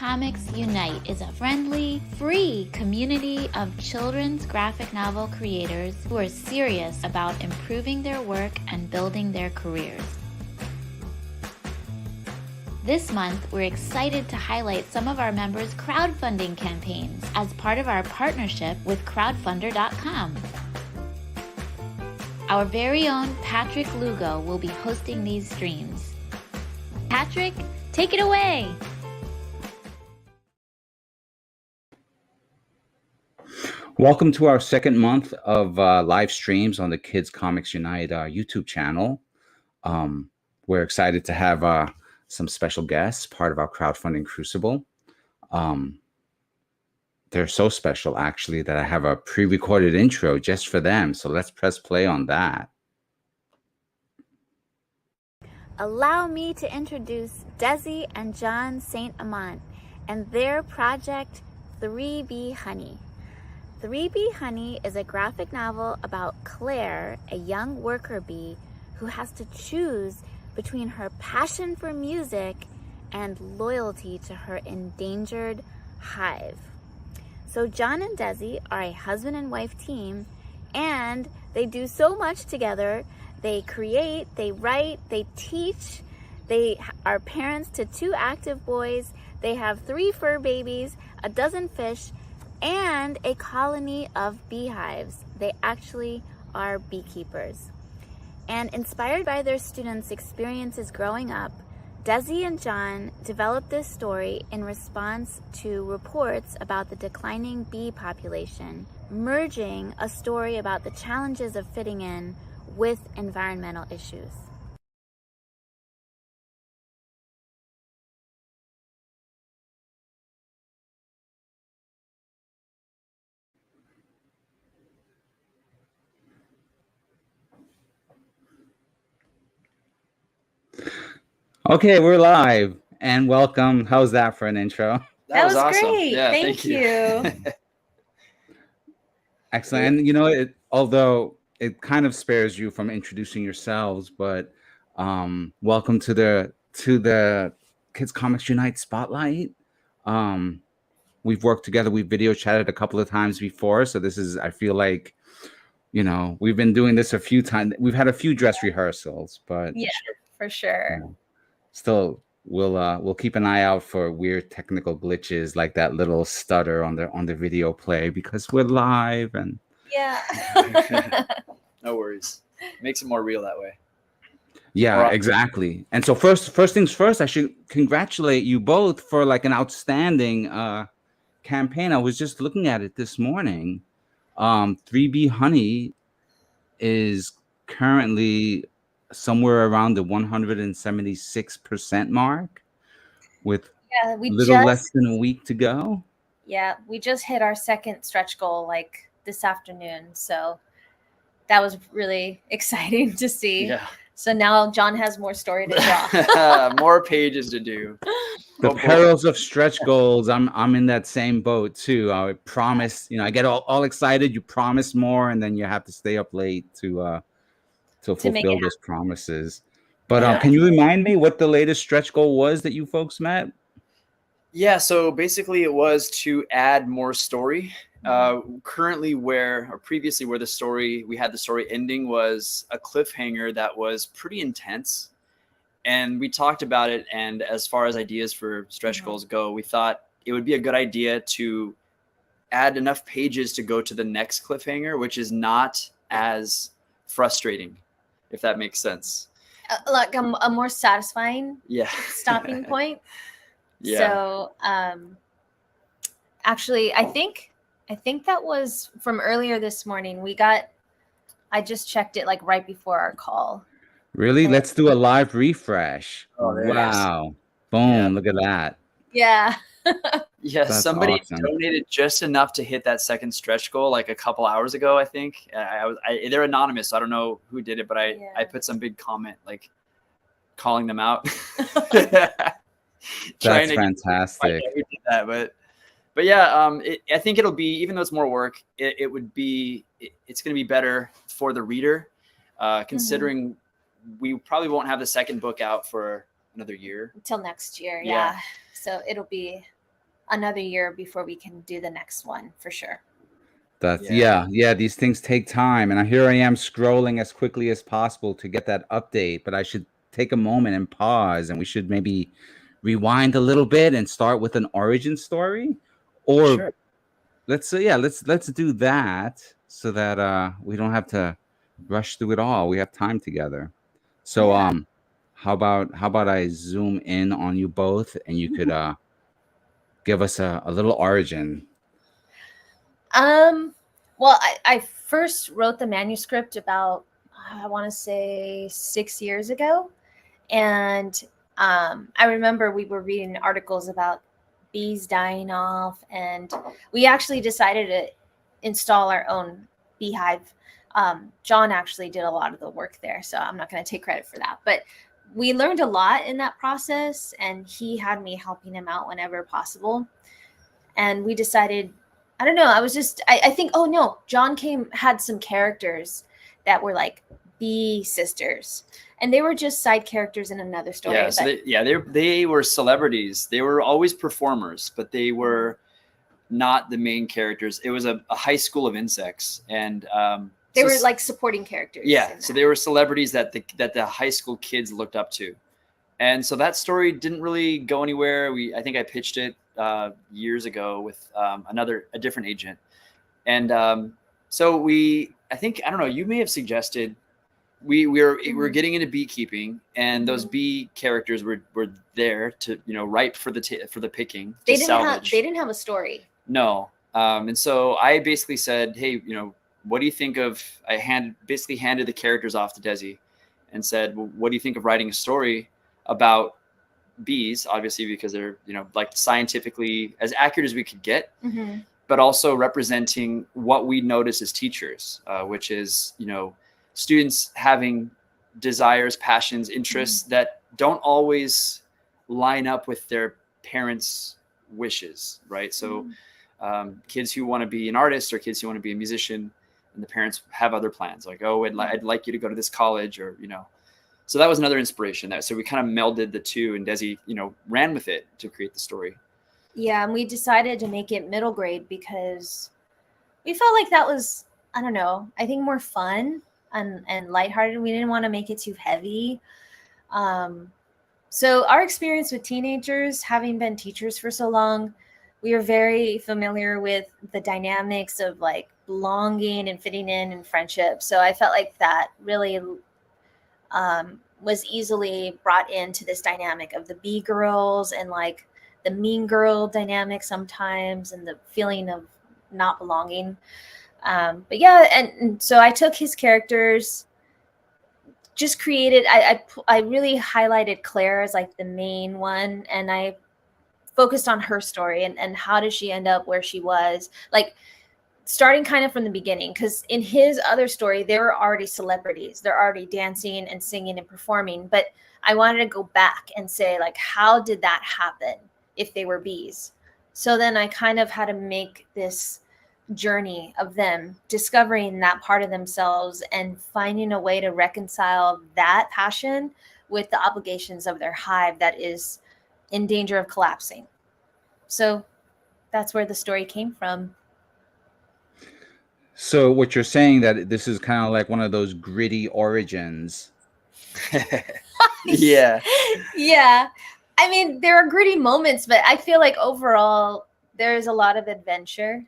Comics Unite is a friendly, free community of children's graphic novel creators who are serious about improving their work and building their careers. This month, we're excited to highlight some of our members' crowdfunding campaigns as part of our partnership with crowdfunder.com. Our very own Patrick Lugo will be hosting these streams. Patrick, take it away! Welcome to our second month of live streams on the Kids Comics Unite YouTube channel. We're excited to have some special guests, part of our crowdfunding crucible. They're so special, actually, that I have a pre-recorded intro just for them. So let's press play on that. Allow me to introduce Desi and Jon St. Amant and their project 3B Honey. 3B Honey is a graphic novel about Claire, a young worker bee who has to choose between her passion for music and loyalty to her endangered hive. So Jon and Desi are a husband and wife team, and they do so much together. They create, they write, they teach. They are parents to 2 active boys. They have 3 fur babies, a dozen fish, and a colony of beehives. They actually are beekeepers. And inspired by their students' experiences growing up, Desi and Jon developed this story in response to reports about the declining bee population, merging a story about the challenges of fitting in with environmental issues. Okay, we're live and welcome. How's that for an intro? That was awesome. Great. Yeah, thank you. Excellent. And you know, although it kind of spares you from introducing yourselves, but welcome to the Kids Comics Unite Spotlight. We've worked together. We've video chatted a couple of times before, so this is, I feel like, you know, we've been doing this a few times. We've had a few dress rehearsals, but Yeah, for sure. Still, we'll keep an eye out for weird technical glitches like that little stutter on the video play, because we're live and Yeah. No worries. Makes it more real that way. yeah, exactly. And so first things first, I should congratulate you both for like an outstanding campaign. I was just looking at it this morning. 3B Honey is currently somewhere around the 176% mark, with less than a week to go. Yeah, we just hit our second stretch goal like this afternoon, so that was really exciting to see. Yeah. So now Jon has more story to draw. More pages to do. The perils of stretch goals. I'm in that same boat too. I promise, you know, I get all excited. You promise more, and then you have to stay up late to fulfill those promises. But can you remind me what the latest stretch goal was that you folks met? Yeah, so basically it was to add more story. Previously where we had the story ending was a cliffhanger that was pretty intense. And we talked about it, and as far as ideas for stretch goals go, we thought it would be a good idea to add enough pages to go to the next cliffhanger, which is not as frustrating, if that makes sense. Like a more satisfying stopping point. Yeah. So actually, I think that was from earlier this morning. I just checked it like right before our call. Really? Let's do a live refresh. Oh, wow. Boom. Look at that. Yeah. Yeah, That's somebody awesome. donated just enough to hit that second stretch goal like a couple hours ago, I think. They're anonymous, so I don't know who did it, but I put some big comment like calling them out. That's fantastic. Who did that, but yeah, I think it'll be, even though it's more work, it's going to be better for the reader, considering we probably won't have the second book out for another year Until next year. Yeah. So it'll be another year before we can do the next one for sure. That's these things take time, and here I am scrolling as quickly as possible to get that update, but I should take a moment and pause, and we should maybe rewind a little bit and start with an origin story, or Sure. let's do that so that we don't have to rush through it all. We have time together. So how about I zoom in on you both, and you could give us a little origin. Well, I first wrote the manuscript about, I want to say 6 years ago. And I remember we were reading articles about bees dying off, and we actually decided to install our own beehive. John actually did a lot of the work there, so I'm not going to take credit for that. But we learned a lot in that process, and he had me helping him out whenever possible. And we decided, I don't know, I think, oh no, John had some characters that were like bee sisters, and they were just side characters in another story. Yeah, so they were celebrities. They were always performers, but they were not the main characters. It was a high school of insects, and they were like supporting characters. Yeah, so they were celebrities that the high school kids looked up to, and so that story didn't really go anywhere. I think I pitched it years ago with a different agent, and so I don't know, you may have suggested we're getting into beekeeping, and those bee characters were there to ripe for the picking. They didn't have a story. No, and so I basically said, hey, what do you think of? I basically handed the characters off to Desi, and said, well, what do you think of writing a story about bees? Obviously, because they're like scientifically as accurate as we could get, but also representing what we notice as teachers, which is students having desires, passions, interests that don't always line up with their parents' wishes, right? So kids who want to be an artist, or kids who want to be a musician, and the parents have other plans, like, oh, I'd like you to go to this college, or so that was another inspiration. So we kind of melded the two, and Desi ran with it to create the story. Yeah, and we decided to make it middle grade because we felt like that was, I don't know, I think more fun and lighthearted. We didn't want to make it too heavy. So our experience with teenagers, having been teachers for so long, we are very familiar with the dynamics of like belonging and fitting in and friendship. So I felt like that really was easily brought into this dynamic of the bee girls, and like the mean girl dynamic sometimes, and the feeling of not belonging. But yeah, and so I took his characters, just created, I really highlighted Claire as like the main one, and I focused on her story and how did she end up where she was, like starting kind of from the beginning, because in his other story, they were already celebrities. They're already dancing and singing and performing. But I wanted to go back and say, like, how did that happen if they were bees? So then I kind of had to make this journey of them discovering that part of themselves and finding a way to reconcile that passion with the obligations of their hive that is in danger of collapsing. So that's where the story came from. So what you're saying, that this is kind of like one of those gritty origins. Yeah. Yeah. I mean, there are gritty moments, but I feel like overall there's a lot of adventure.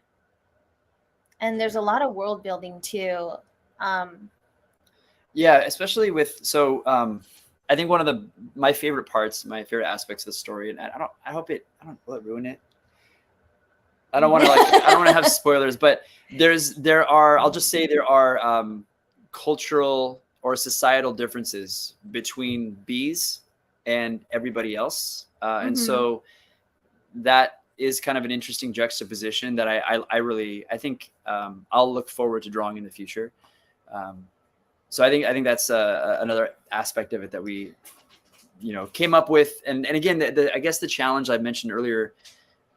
And there's a lot of world building too. Yeah, especially with I think one of my favorite aspects of the story, and will it ruin it? I don't want to have spoilers, but I'll just say there are cultural or societal differences between bees and everybody else, and so that is kind of an interesting juxtaposition that I think I'll look forward to drawing in the future. So I think that's another aspect of it that we came up with, and again, I guess the challenge I mentioned earlier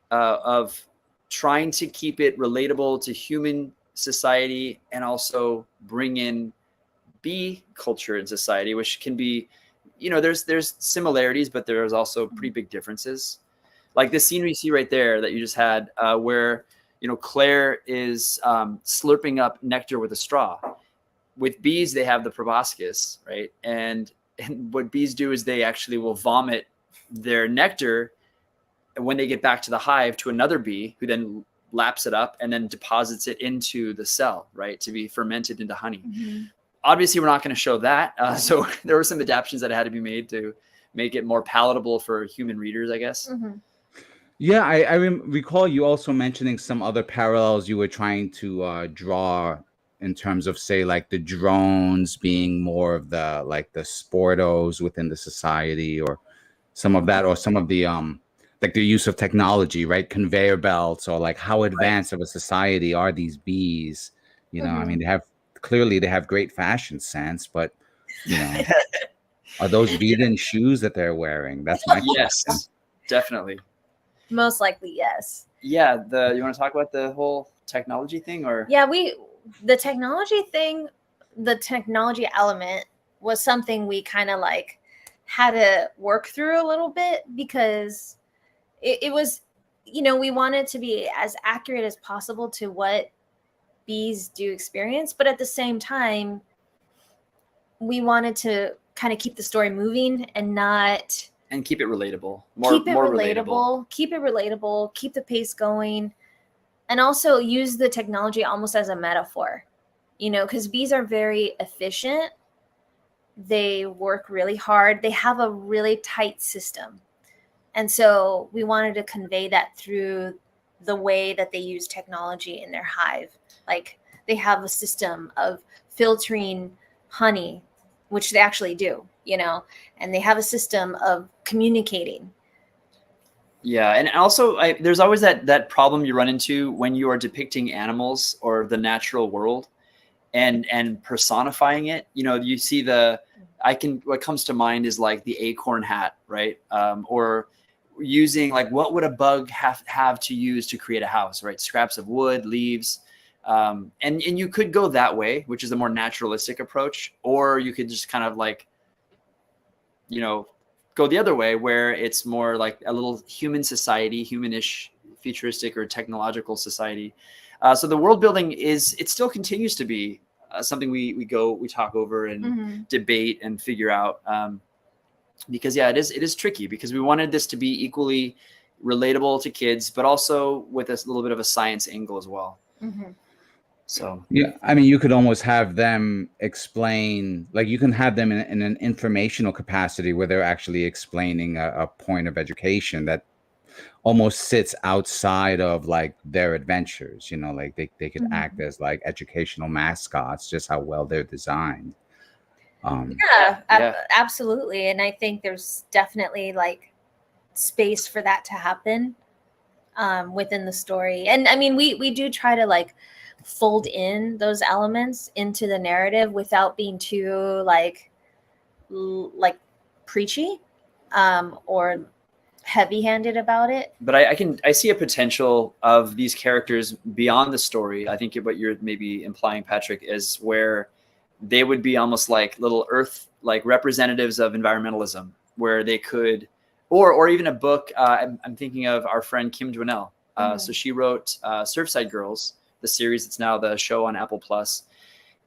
of trying to keep it relatable to human society, and also bring in bee culture and society, which can be, there's similarities, but there's also pretty big differences. Like the scenery you see right there that you just had, where, you know, Claire is slurping up nectar with a straw. With bees, they have the proboscis, right? And what bees do is they actually will vomit their nectar when they get back to the hive to another bee, who then laps it up and then deposits it into the cell, right, to be fermented into honey. Obviously, we're not going to show that. So there were some adaptations that had to be made to make it more palatable for human readers, I guess. Yeah, I recall you also mentioning some other parallels you were trying to draw in terms of, say, like the drones being more of the like the sportos within the society, or some of that, or some of the like the use of technology, right? Conveyor belts, or like how advanced of a society are these bees? You know, I mean, they have great fashion sense, but you know, are those vegan shoes that they're wearing? That's my question. Yes, definitely. Most likely, yes. Yeah, you want to talk about the whole technology thing, or? Yeah, the technology thing, the technology element was something we kind of like had to work through a little bit, because it was, you know, we wanted to be as accurate as possible to what bees do experience, but at the same time, we wanted to kind of keep the story moving and not... And keep it relatable. Keep it relatable, keep the pace going, and also use the technology almost as a metaphor, you know, because bees are very efficient. They work really hard. They have a really tight system. And so we wanted to convey that through the way that they use technology in their hive. Like they have a system of filtering honey, which they actually do, you know, and they have a system of communicating. Yeah. And also there's always that problem you run into when you are depicting animals or the natural world and personifying it. You know, you see what comes to mind is like the acorn hat, right? Or using like, what would a bug have to use to create a house, right? Scraps of wood, leaves. And you could go that way, which is a more naturalistic approach, or you could just kind of like, you know, go the other way where it's more like a little human society, humanish, futuristic or technological society. So the world building it still continues to be something we talk over and debate and figure out. Because yeah, it is tricky, because we wanted this to be equally relatable to kids, but also with a little bit of a science angle as well. So yeah, I mean, you could almost have them explain, like you can have them in an informational capacity where they're actually explaining a point of education that almost sits outside of like their adventures, you know, like they could act as like educational mascots, just how well they're designed. Absolutely. And I think there's definitely like space for that to happen within the story. And I mean, we do try to like fold in those elements into the narrative without being too like preachy or heavy-handed about it. But I see a potential of these characters beyond the story. I think what you're maybe implying, Patrick, is where they would be almost like little earth like representatives of environmentalism, where they could, or even a book. I'm thinking of our friend Kim Dwinell. So she wrote Surfside Girls, the series that's now the show on Apple Plus.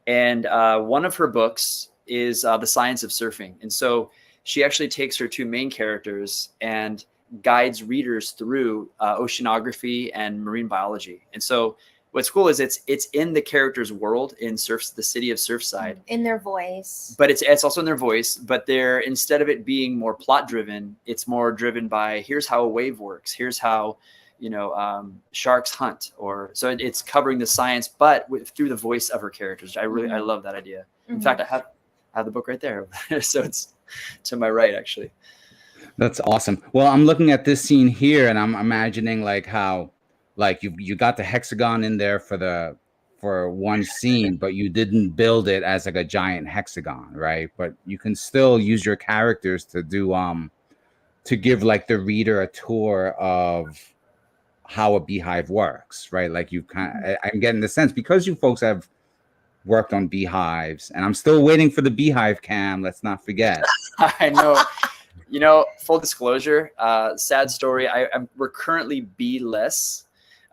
And one of her books is The Science of Surfing. And so she actually takes her two main characters and guides readers through oceanography and marine biology. And so what's cool is it's in the character's world in the city of Surfside. In their voice. But it's also in their voice, but instead of it being more plot driven, it's more driven by here's how a wave works. Here's how, you know, sharks hunt, so it's covering the science, but through the voice of her characters. I love that idea. In fact, I have the book right there. So it's to my right, actually. That's awesome. Well, I'm looking at this scene here and I'm imagining like how, like you got the hexagon in there for one scene, but you didn't build it as like a giant hexagon, right? But you can still use your characters to do, to give like the reader a tour of how a beehive works, right? Like I'm getting the sense, because you folks have worked on beehives, and I'm still waiting for the beehive cam. Let's not forget. I know. full disclosure, sad story. We're currently bee-less.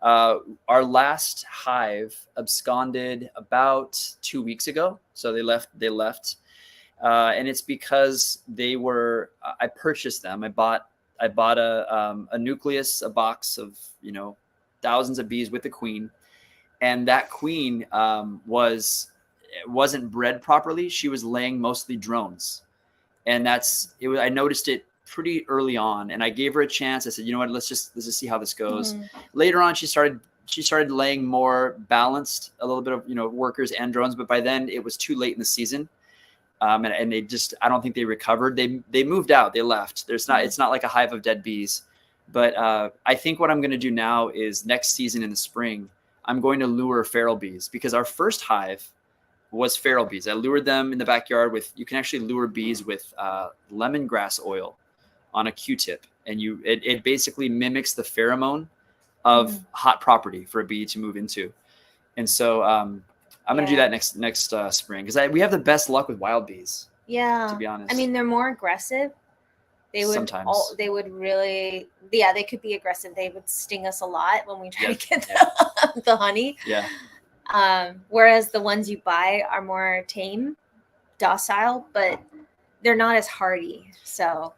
Our last hive absconded about 2 weeks ago. So they left. And it's because I purchased them. I bought a nucleus, a box of, thousands of bees with the queen. And that queen wasn't bred properly. She was laying mostly drones. And I noticed it pretty early on, and I gave her a chance. I said, you know what, let's just see how this goes. Later on, she started laying more balanced, a little bit of, workers and drones, but by then it was too late in the season. And they just, I don't think they recovered. They moved out, they left. It's not like a hive of dead bees, but I think what I'm going to do now is next season in the spring, I'm going to lure feral bees, because our first hive was feral bees. I lured them in the backyard you can actually lure bees with lemongrass oil on a Q-tip. And it basically mimics the pheromone of hot property for a bee to move into. And so I'm going to do that next spring, because we have the best luck with wild bees. Yeah. To be honest. I mean, they're more aggressive. They would they could be aggressive. They would sting us a lot when we try to get the honey. Yeah. Whereas the ones you buy are more tame, docile, but they're not as hardy. So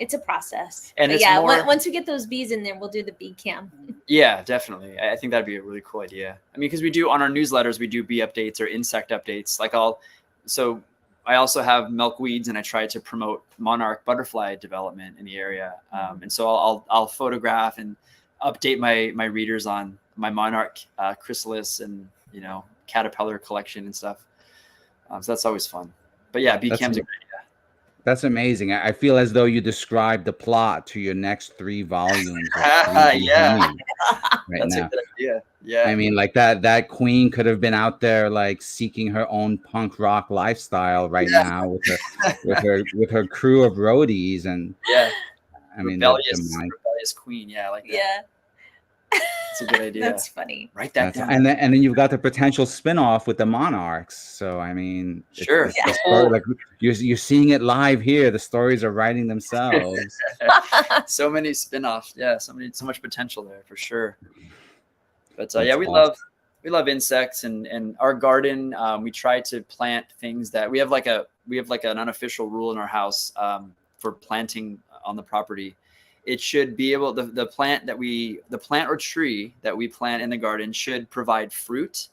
it's a process. And once we get those bees in there, we'll do the bee cam. Yeah, definitely. I think that'd be a really cool idea. I mean, because we do on our newsletters, we do bee updates or insect updates. I also have milkweeds, and I try to promote monarch butterfly development in the area. And so I'll photograph and update my readers on my monarch chrysalis and caterpillar collection and stuff. So that's always fun. But yeah, bee cam's a great idea. That's amazing. I feel as though you described the plot to your next 3 volumes. Yeah, that's a good idea. Yeah, I mean, like that queen could have been out there like seeking her own punk rock lifestyle right now with her crew of roadies. And I mean, rebellious queen. Yeah, I like that. Yeah. That's a good idea. That's funny. Write that down. And then you've got the potential spin-off with the monarchs. So I mean, sure. The story, like you're seeing it live here. The stories are writing themselves. So many spin-offs. Yeah, so much potential there for sure. But we love insects, and our garden. We try to plant things that we have like an unofficial rule in our house for planting on the property. It should be able the plant or tree that we plant in the garden should provide fruit.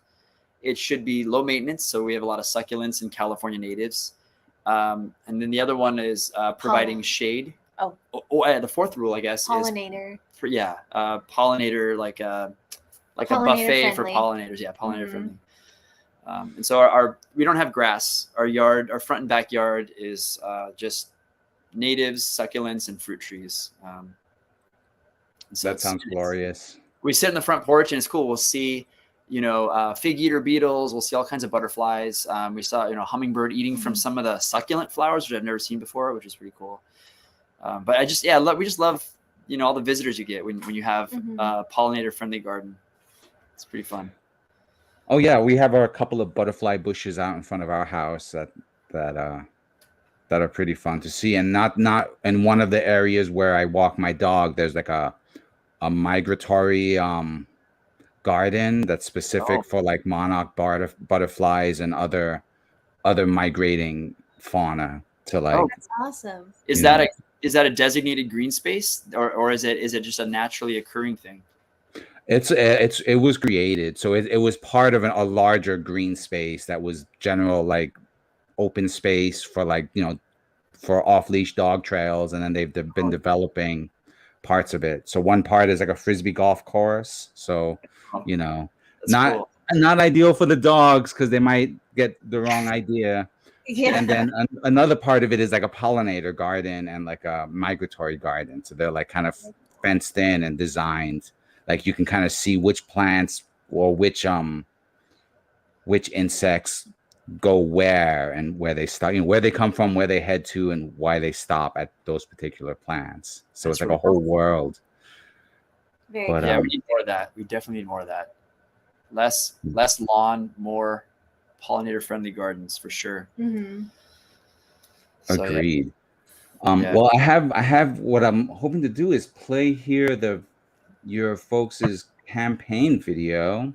It should be low maintenance, so we have a lot of succulents and California natives. And then the other one is providing shade. The fourth rule, I guess, pollinator. Is pollinator, like a buffet for pollinators. Yeah, pollinator friendly. And so we don't have grass. Our front and backyard is just natives, succulents, and fruit trees. So that sounds glorious. We sit in the front porch, and it's cool. We'll see, fig eater beetles. We'll see all kinds of butterflies. We saw, hummingbird eating from some of the succulent flowers, which I've never seen before, which is pretty cool. But we just love, all the visitors you get when you have a pollinator-friendly garden. It's pretty fun. Oh yeah, we have a couple of butterfly bushes out in front of our house that are pretty fun to see. And not in one of the areas where I walk my dog, there's like a migratory garden that's specific for like monarch butterflies and other migrating fauna to like. Oh, that's awesome. Is that a designated green space, or is it just a naturally occurring thing? It was created, so it was part of a larger green space that was general like open space for like for off-leash dog trails, and then they've been developing parts of it. So one part is like a frisbee golf course, so not ideal for the dogs because they might get the wrong idea. And then another part of it is like a pollinator garden and like a migratory garden, so they're like kind of fenced in and designed, like you can kind of see which plants or which insects go where and where they start, where they come from, where they head to, and why they stop at those particular plants. So it's like a whole world. We need more of that. We definitely need more of that. Less lawn, more pollinator friendly gardens for sure. Agreed. Well, I have what I'm hoping to do is play here your folks' campaign video.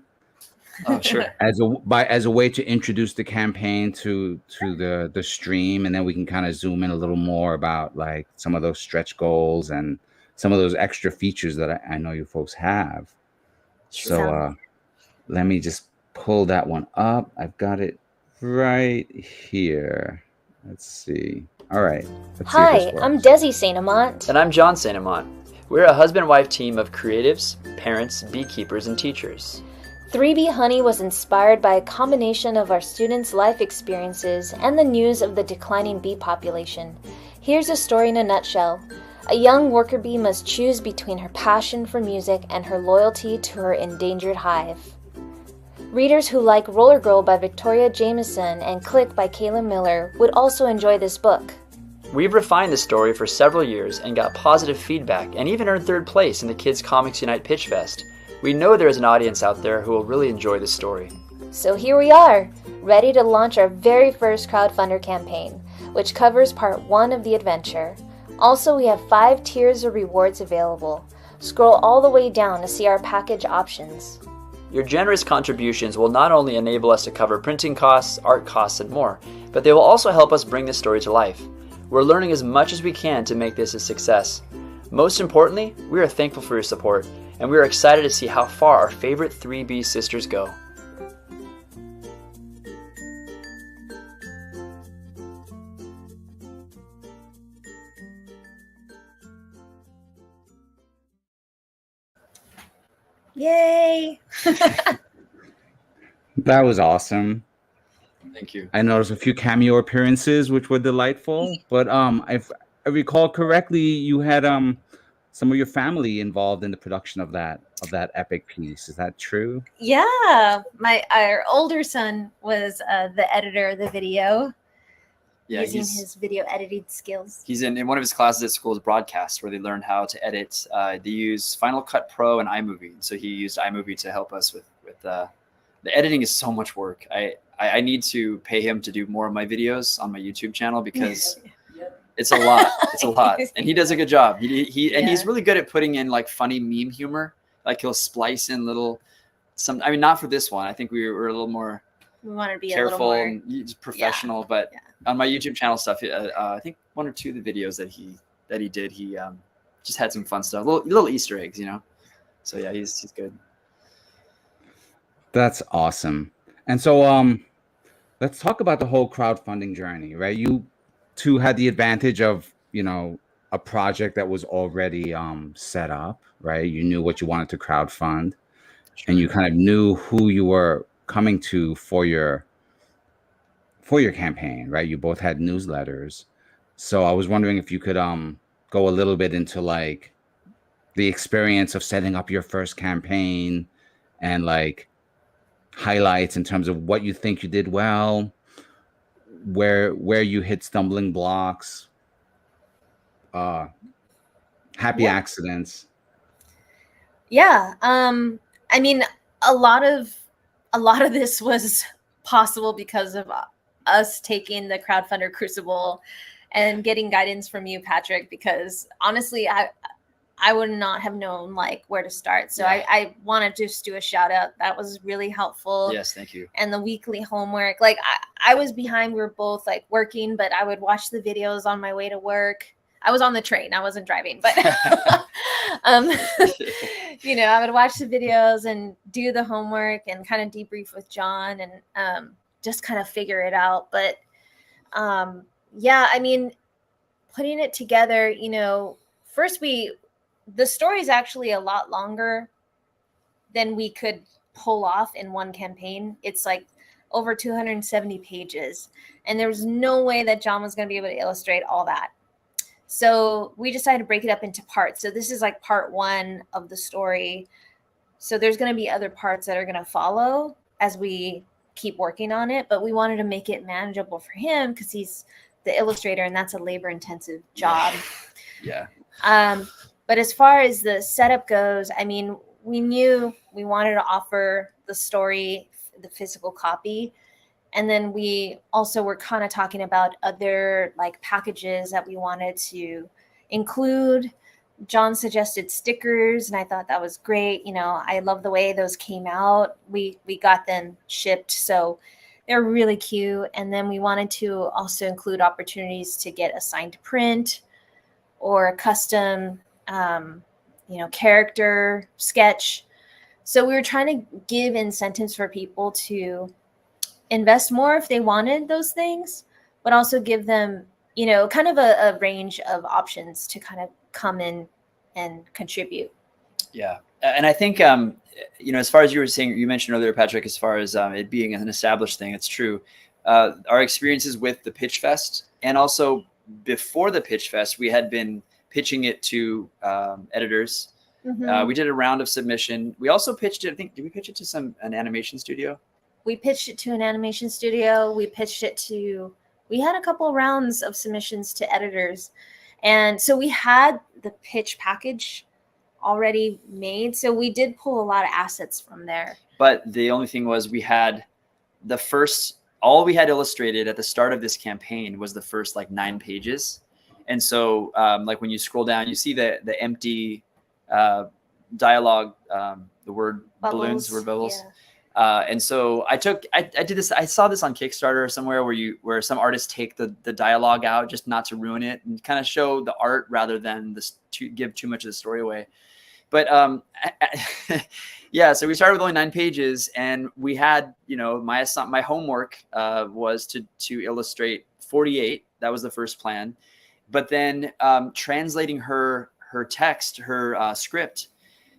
Oh, sure. As a way to introduce the campaign to the stream, and then we can kind of zoom in a little more about like some of those stretch goals and some of those extra features that I know you folks have. So let me just pull that one up. I've got it right here. Let's see. All right. Let's see if this Hi, works. I'm Desi St. And I'm Jon St. We're a husband-wife team of creatives, parents, beekeepers, and teachers. 3B Honey was inspired by a combination of our students' life experiences and the news of the declining bee population. Here's a story in a nutshell. A young worker bee must choose between her passion for music and her loyalty to her endangered hive. Readers who like Rollergirl by Victoria Jamieson and Click by Kayla Miller would also enjoy this book. We've refined the story for several years and got positive feedback and even earned 3rd place in the Kids Comics Unite Pitch Fest. We know there is an audience out there who will really enjoy this story. So here we are, ready to launch our very first crowdfunder campaign, which covers part 1 of the adventure. Also, we have 5 tiers of rewards available. Scroll all the way down to see our package options. Your generous contributions will not only enable us to cover printing costs, art costs, and more, but they will also help us bring this story to life. We're learning as much as we can to make this a success. Most importantly, we are thankful for your support, and we are excited to see how far our favorite 3B sisters go. Yay! That was awesome. Thank you. I noticed a few cameo appearances, which were delightful. But if I recall correctly, you had some of your family involved in the production of that epic piece. Is that true? Yeah, our older son was the editor of the video. Yeah, using his video editing skills. He's in one of his classes at school is broadcast, where they learn how to edit. They use Final Cut Pro and iMovie. So he used iMovie to help us with the editing is so much work. I need to pay him to do more of my videos on my YouTube channel because it's a lot. It's a lot, and he does a good job. And he's really good at putting in like funny meme humor. Like he'll splice in little I mean, not for this one. I think we were a little more. We want to be careful a little more and professional, but on my YouTube channel stuff, I think 1 or 2 of the videos that he did, he just had some fun stuff, little Easter eggs, you know. So yeah, he's good. That's awesome. And so let's talk about the whole crowdfunding journey, right? You two had the advantage of, you know, a project that was already set up, right? You knew what you wanted to crowdfund, and you kind of knew who you were coming to for your campaign, right? You both had newsletters. So I was wondering if you could go a little bit into like the experience of setting up your first campaign and like highlights in terms of what you think you did well, where you hit stumbling blocks, happy accidents. Yeah. I mean, a lot of this was possible because of us taking the crowdfunder crucible and getting guidance from you, Patrick, because honestly, I would not have known like where to start. So I want to just do a shout out. That was really helpful. Yes, thank you. And the weekly homework, like I was behind. We were both like working, but I would watch the videos on my way to work. I was on the train. I wasn't driving, but you know, I would watch the videos and do the homework and kind of debrief with John and just kind of figure it out. But yeah, I mean, putting it together, you know, first the story is actually a lot longer than we could pull off in one campaign. It's like over 270 pages. And there was no way that John was going to be able to illustrate all that. So we decided to break it up into parts. So this is like part 1 of the story. So there's going to be other parts that are going to follow as we keep working on it. But we wanted to make it manageable for him because he's the illustrator and that's a labor-intensive job. Yeah. But as far as the setup goes, I mean, we knew we wanted to offer the story, the physical copy. And then we also were kind of talking about other like packages that we wanted to include. John suggested stickers, and I thought that was great. You know, I love the way those came out. We got them shipped, so they're really cute. And then we wanted to also include opportunities to get a signed print or a custom, character sketch. So we were trying to give incentives for people to invest more if they wanted those things, but also give them, kind of a range of options to kind of come in and contribute. Yeah. And I think, as far as you were saying, you mentioned earlier, Patrick, as far as it being an established thing, it's true. Our experiences with the Pitch Fest, and also before the Pitch Fest, we had been pitching it to editors. Mm-hmm. We did a round of submission. We also pitched it, I think, did we pitch it to an animation studio? We pitched it to an animation studio. We had a couple rounds of submissions to editors. And so we had the pitch package already made. So we did pull a lot of assets from there. But the only thing was we had all we had illustrated at the start of this campaign was the first 9 pages. And so when you scroll down, you see the empty dialogue, the word balloons, the word bubbles. Yeah. And so I did this. I saw this on Kickstarter or somewhere where some artists take the dialogue out just not to ruin it and kind of show the art rather than to give too much of the story away. But yeah, so we started with only 9 pages, and we had, my homework was to illustrate 48. That was the first plan. But then translating her text, her script,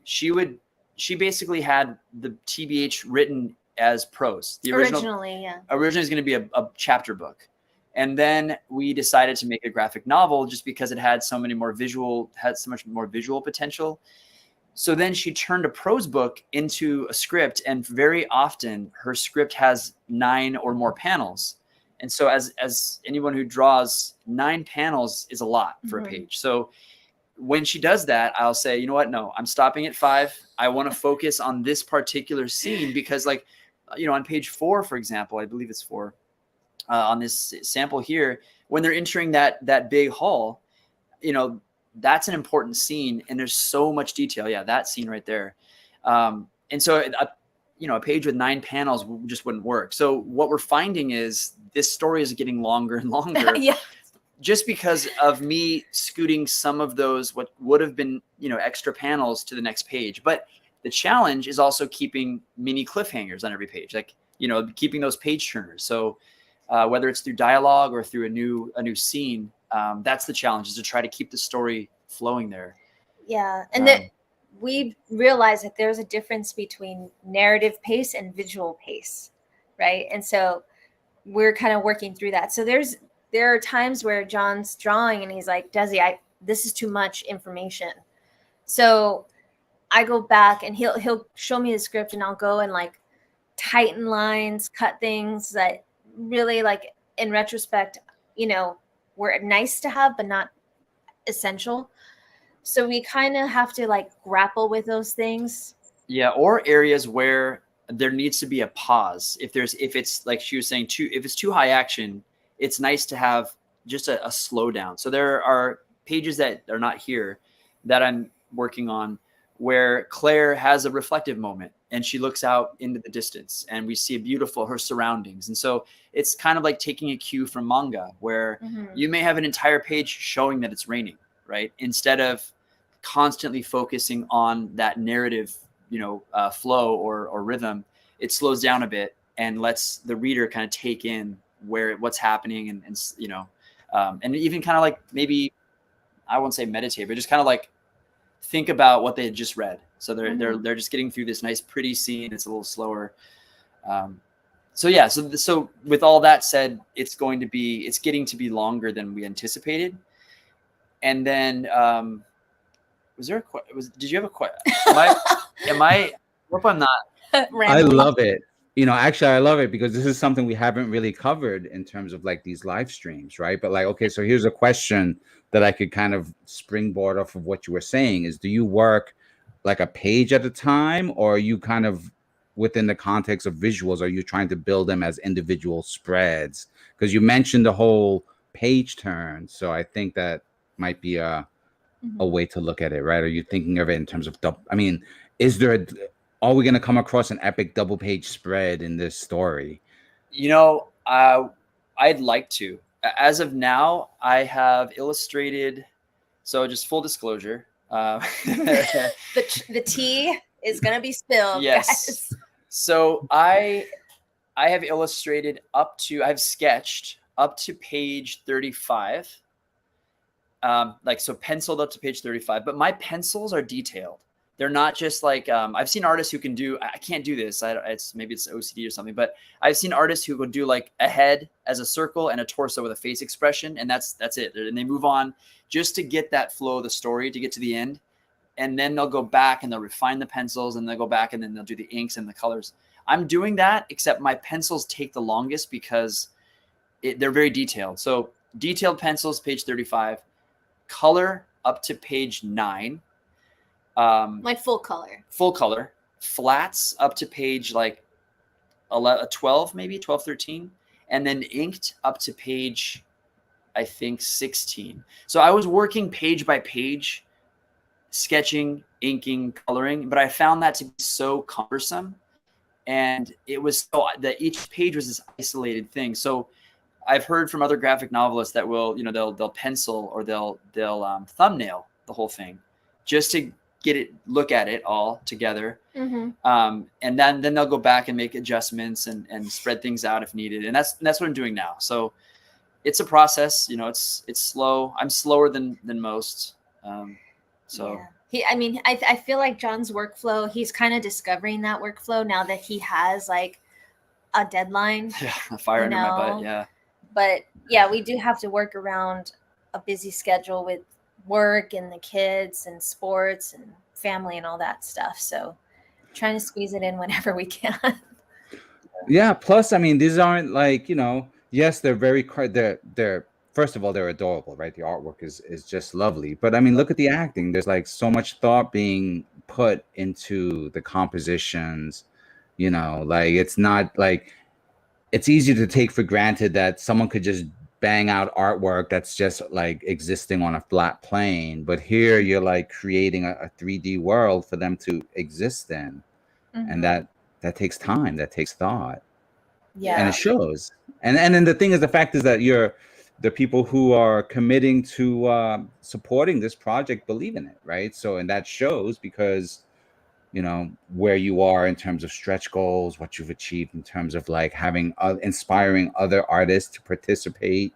she basically had the TBH written as prose. The Originally is going to be a chapter book. And then we decided to make a graphic novel just because it had so much more visual potential. So then she turned a prose book into a script, and very often her script has 9 or more panels. And so as anyone who draws, 9 panels is a lot for a page. So when she does that, I'll say, you know what? No, I'm stopping at 5. I want to focus on this particular scene because on page 4, for example, I believe it's 4, on this sample here, when they're entering that big hall, that's an important scene, and there's so much detail. Yeah, that scene right there. And so, a page with 9 panels just wouldn't work. So what we're finding is this story is getting longer and longer. Yeah. Just because of me scooting some of those, what would have been, extra panels to the next page. But the challenge is also keeping mini cliffhangers on every page, keeping those page turners. So whether it's through dialogue or through a new scene, that's the challenge, is to try to keep the story flowing there. Yeah. And then we realized that there's a difference between narrative pace and visual pace, right? And so we're kind of working through that. So there are times where John's drawing and he's like, Desi, this is too much information. So I go back and he'll show me the script, and I'll go and tighten lines, cut things that really in retrospect, were nice to have, but not essential. So we kind of have to grapple with those things. Yeah. Or areas where there needs to be a pause. If it's like she was saying, if it's too high action, it's nice to have just a slowdown. So there are pages that are not here that I'm working on where Claire has a reflective moment and she looks out into the distance and we see her surroundings. And so it's kind of like taking a cue from manga where you may have an entire page showing that it's raining, right? Instead of constantly focusing on that narrative, flow or rhythm, it slows down a bit and lets the reader kind of take in what's happening and even kind of maybe, I won't say meditate, but just kind of think about what they had just read. So they're just getting through this nice, pretty scene. It's a little slower. So with all that said, it's getting to be longer than we anticipated. And then, did you have a question? I hope I'm not. I love it. Actually, I love it because this is something we haven't really covered in terms of these live streams, right? But okay, so here's a question that I could kind of springboard off of what you were saying is, do you work a page at a time, or are you kind of within the context of visuals? Are you trying to build them as individual spreads? Because you mentioned the whole page turn, so I think that might be a way to look at it, right? Are you thinking of it in terms of I mean, are we going to come across an epic double page spread in this story? You know, I'd like to. As of now, I have illustrated. So just full disclosure. The tea is going to be spilled. Yes. Guys. So I have illustrated I've sketched up to page 35. So penciled up to page 35, but my pencils are detailed. They're not just like, I've seen artists who can do, I can't do this. Maybe it's OCD or something, but I've seen artists who will do like a head as a circle and a torso with a face expression. And that's it. And they move on just to get that flow of the story, to get to the end. And then they'll go back and they'll refine the pencils, and they'll go back and then they'll do the inks and the colors. I'm doing that, except my pencils take the longest because they're very detailed. So detailed pencils, page 35, color up to page 9. Like full color, flats up to page like 12, maybe 12, 13. And then inked up to page, I think 16. So I was working page by page, sketching, inking, coloring, but I found that to be so cumbersome. And it was so that each page was this isolated thing. So I've heard from other graphic novelists that will, they'll pencil or they'll thumbnail the whole thing just to look at it all together. And then they'll go back and make adjustments and spread things out if needed. And that's what I'm doing now. So it's a process, it's slow. I'm slower than most. I feel like Jon's workflow, he's kind of discovering that workflow now that he has like a deadline. Yeah, a fire under my butt. Yeah. But yeah, we do have to work around a busy schedule with work and the kids and sports and family and all that stuff. So trying to squeeze it in whenever we can. Yeah. Plus, I mean, these aren't like, yes, they're they're first of all, they're adorable, right? The artwork is just lovely. But I mean, look at the acting. There's like so much thought being put into the compositions, like it's not like, it's easy to take for granted that someone could just bang out artwork that's just like existing on a flat plane. But here you're like creating a 3D world for them to exist in. And that takes time, that takes thought. Yeah. And it shows. And then the fact is that the people who are committing to supporting this project believe in it, right? So, and that shows because, where you are in terms of stretch goals, what you've achieved in terms of like having inspiring other artists to participate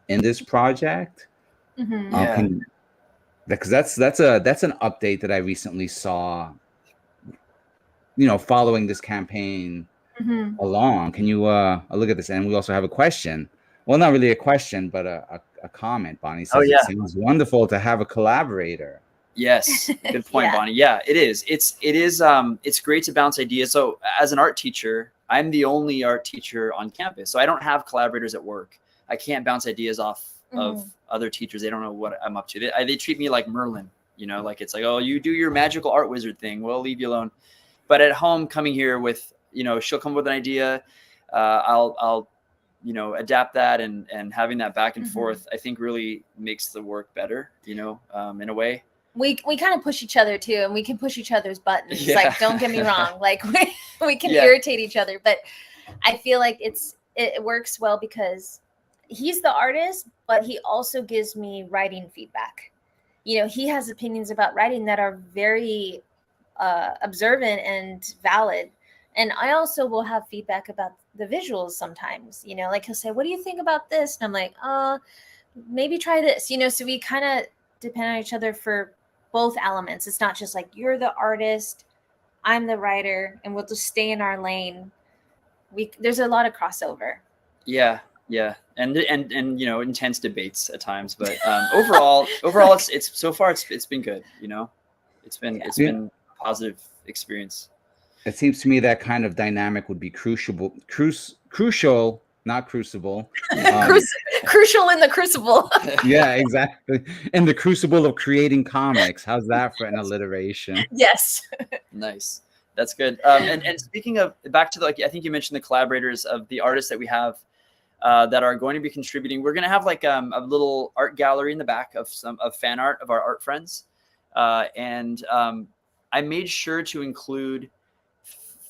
in this project. Because that's an update that I recently saw, following this campaign along. Can you look at this? And we also have a question. Well, not really a question, but a comment. Bonnie says, It seems wonderful to have a collaborator. Yes. Good point, Bonnie. Yeah, it is. It's great to bounce ideas. So as an art teacher, I'm the only art teacher on campus. So I don't have collaborators at work. I can't bounce ideas off of other teachers. They don't know what I'm up to. They treat me like Merlin, like it's like, oh, you do your magical art wizard thing. We'll leave you alone. But at home, coming here with, she'll come with an idea. I'll adapt that and having that back and forth, I think really makes the work better, in a way. We kind of push each other too, and we can push each other's buttons. Yeah. Like, don't get me wrong. Like we can irritate each other, but I feel like it works well because he's the artist, but he also gives me writing feedback. He has opinions about writing that are very observant and valid. And I also will have feedback about the visuals sometimes, like he'll say, what do you think about this? And I'm like, maybe try this, so we kind of depend on each other for both elements. It's not just like you're the artist, I'm the writer, and we'll just stay in our lane. There's a lot of crossover. Yeah. And intense debates at times, but overall it's so far it's been good, it's been a positive experience. It seems to me that kind of dynamic would be crucial, not crucible. Crucial in the crucible. Yeah, exactly. In the crucible of creating comics. How's that for an alliteration? Yes. Nice. That's good. And speaking of, back to the, like, I think you mentioned the collaborators of the artists that we have that are going to be contributing. We're going to have like a little art gallery in the back of fan art of our art friends. And I made sure to include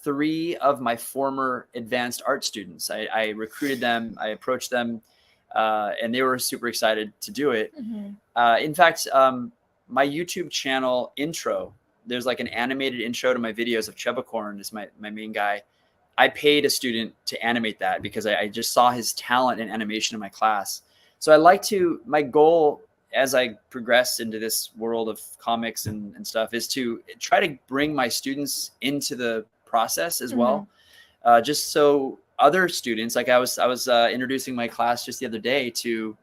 3 of my former advanced art students. I recruited them, I approached them, and they were super excited to do it. In fact, my YouTube channel intro, there's like an animated intro to my videos of Chebacorn is my main guy. I paid a student to animate that because I just saw his talent in animation in my class. So I like to, my goal as I progress into this world of comics and stuff is to try to bring my students into the process as well. Just so other students, like I was introducing my class just the other day to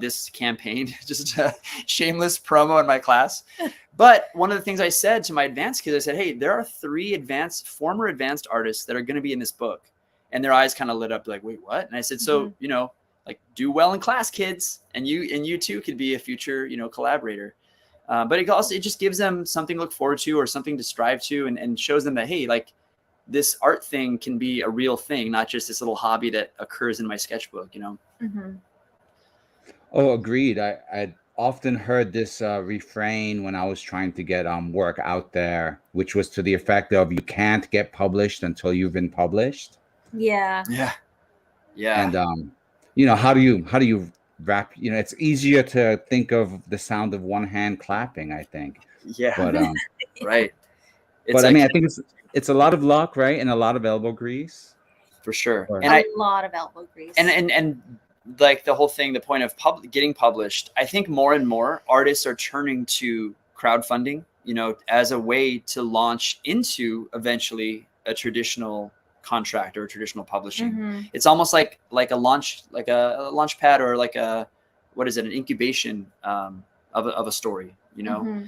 this campaign, just a shameless promo in my class. But one of the things I said to my advanced kids, I said, hey, there are 3 former advanced artists that are going to be in this book. And their eyes kind of lit up like, wait, what? And I said, so, you know, like, do well in class, kids. And you too could be a future, you know, collaborator. But it just gives them something to look forward to or something to strive to, and shows them that, hey, like, this art thing can be a real thing, not just this little hobby that occurs in my sketchbook, you know? Oh, agreed. I'd often heard this refrain when I was trying to get work out there, which was to the effect of, you can't get published until you've been published. Yeah. And you know, how do you wrap, you know, it's easier to think of the sound of one hand clapping, I think. But right. But like, I mean, I think it's a lot of luck, right? And a lot of elbow grease. For sure. And a lot of elbow grease. And like the whole thing, the point of getting published, I think more and more artists are turning to crowdfunding, you know, as a way to launch into eventually a traditional contract or traditional publishing. It's almost like a launch pad, or like an incubation of a story, you know.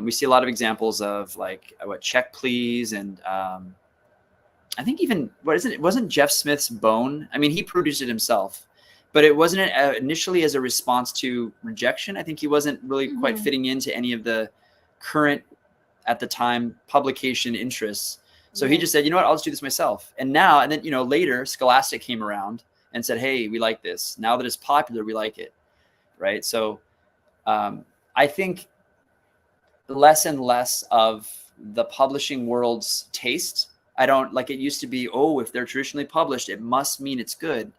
We see a lot of examples of like Check Please, and I think even it wasn't Jeff Smith's Bone. I mean, he produced it himself, but it wasn't initially as a response to rejection. I think he wasn't really quite fitting into any of the current, at the time, publication interests. So he just said, you know what, I'll just do this myself. And then, you know, later Scholastic came around and said, hey, we like this. Now that it's popular, we like it. Right. So I think less and less of the publishing world's taste. I don't like it used to be, oh, if they're traditionally published, it must mean it's good.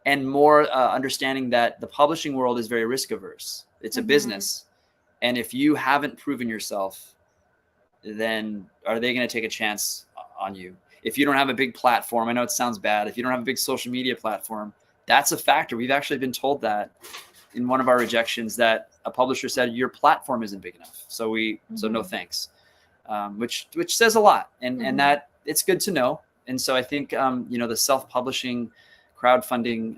And more understanding that the publishing world is very risk averse. It's a business. And if you haven't proven yourself, then are they going to take a chance on you? If you don't have a big platform, I know it sounds bad. If you don't have a big social media platform, that's a factor. We've actually been told that in one of our rejections, that a publisher said, your platform isn't big enough. So so no thanks, which says a lot. And that it's good to know. And so I think, you know, the self-publishing crowdfunding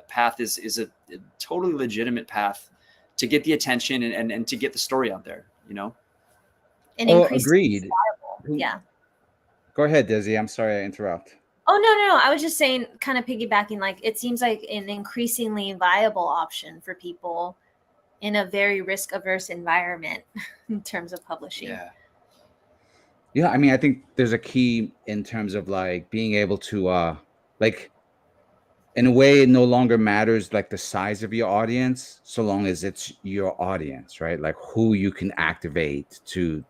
path is a totally legitimate path to get the attention and to get the story out there, you know? And agreed. Yeah. Go ahead, Desi. I'm sorry I interrupt. Oh, no. I was just saying, kind of piggybacking, like, it seems like an increasingly viable option for people in a very risk-averse environment in terms of publishing. Yeah, I mean, I think there's a key in terms of like being able to like, in a way, it no longer matters like the size of your audience, so long as it's your audience, right? Like who you can activate to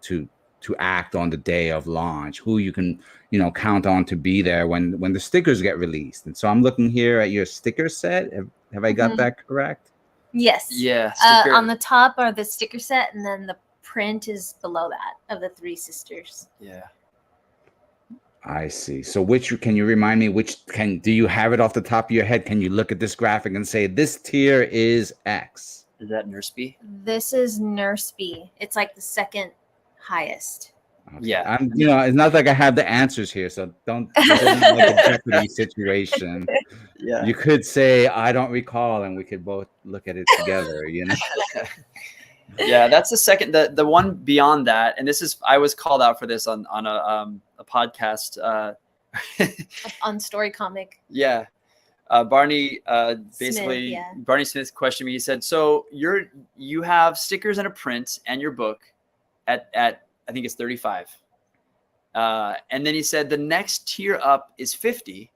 act on the day of launch, who you can, you know, count on to be there when the stickers get released. And so I'm looking here at your sticker set. Have I got that correct? Yes. Yeah. On the top are the sticker set, and then the print is below that of the 3 sisters. Yeah. I see. So can you remind me do you have it off the top of your head? Can you look at this graphic and say this tier is X? Is that Nurse Bee? This is Nurse Bee. It's like the second highest. Okay. Yeah. You know, it's not like I have the answers here, so don't like a Jeopardy situation. Yeah. You could say I don't recall, and we could both look at it together, you know. Yeah, that's the second. The one beyond that, and I was called out for this on a podcast on Story Comic. Yeah. Barney basically Smith, Barney Smith questioned me. He said, so you have stickers and a print and your book at I think it's 35. And then he said the next tier up is 50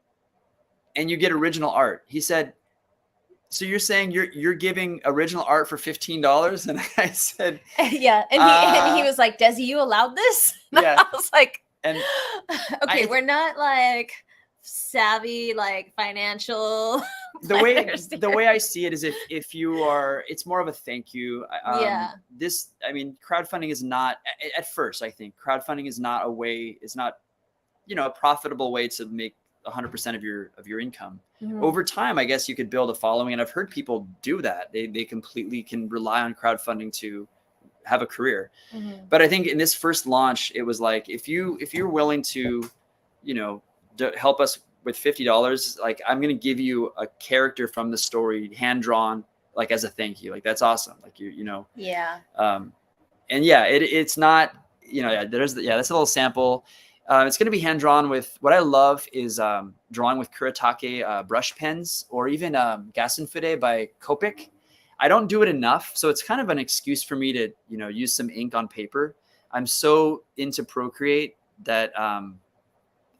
and you get original art. He said, so you're saying you're giving original art for $15? And I said, yeah. And he was like, Desi, you allowed this? And yeah. I was like, and okay, we're not like savvy, like financial. The way I see it is if you are, it's more of a thank you. Yeah. Crowdfunding is not, at first, I think crowdfunding is not a profitable way to make 100% of your income. Mm-hmm. Over time, I guess you could build a following, and I've heard people do that. They completely can rely on crowdfunding to have a career. Mm-hmm. But I think in this first launch, it was like, if you're willing to, help us with $50, like I'm going to give you a character from the story, hand drawn, like as a thank you. Like that's awesome. Like Yeah. And yeah, it's not, that's a little sample. It's going to be hand drawn with, what I love is drawing with Kuretake brush pens, or even Gassenfide by Copic. I don't do it enough, so it's kind of an excuse for me to use some ink on paper. I'm so into Procreate that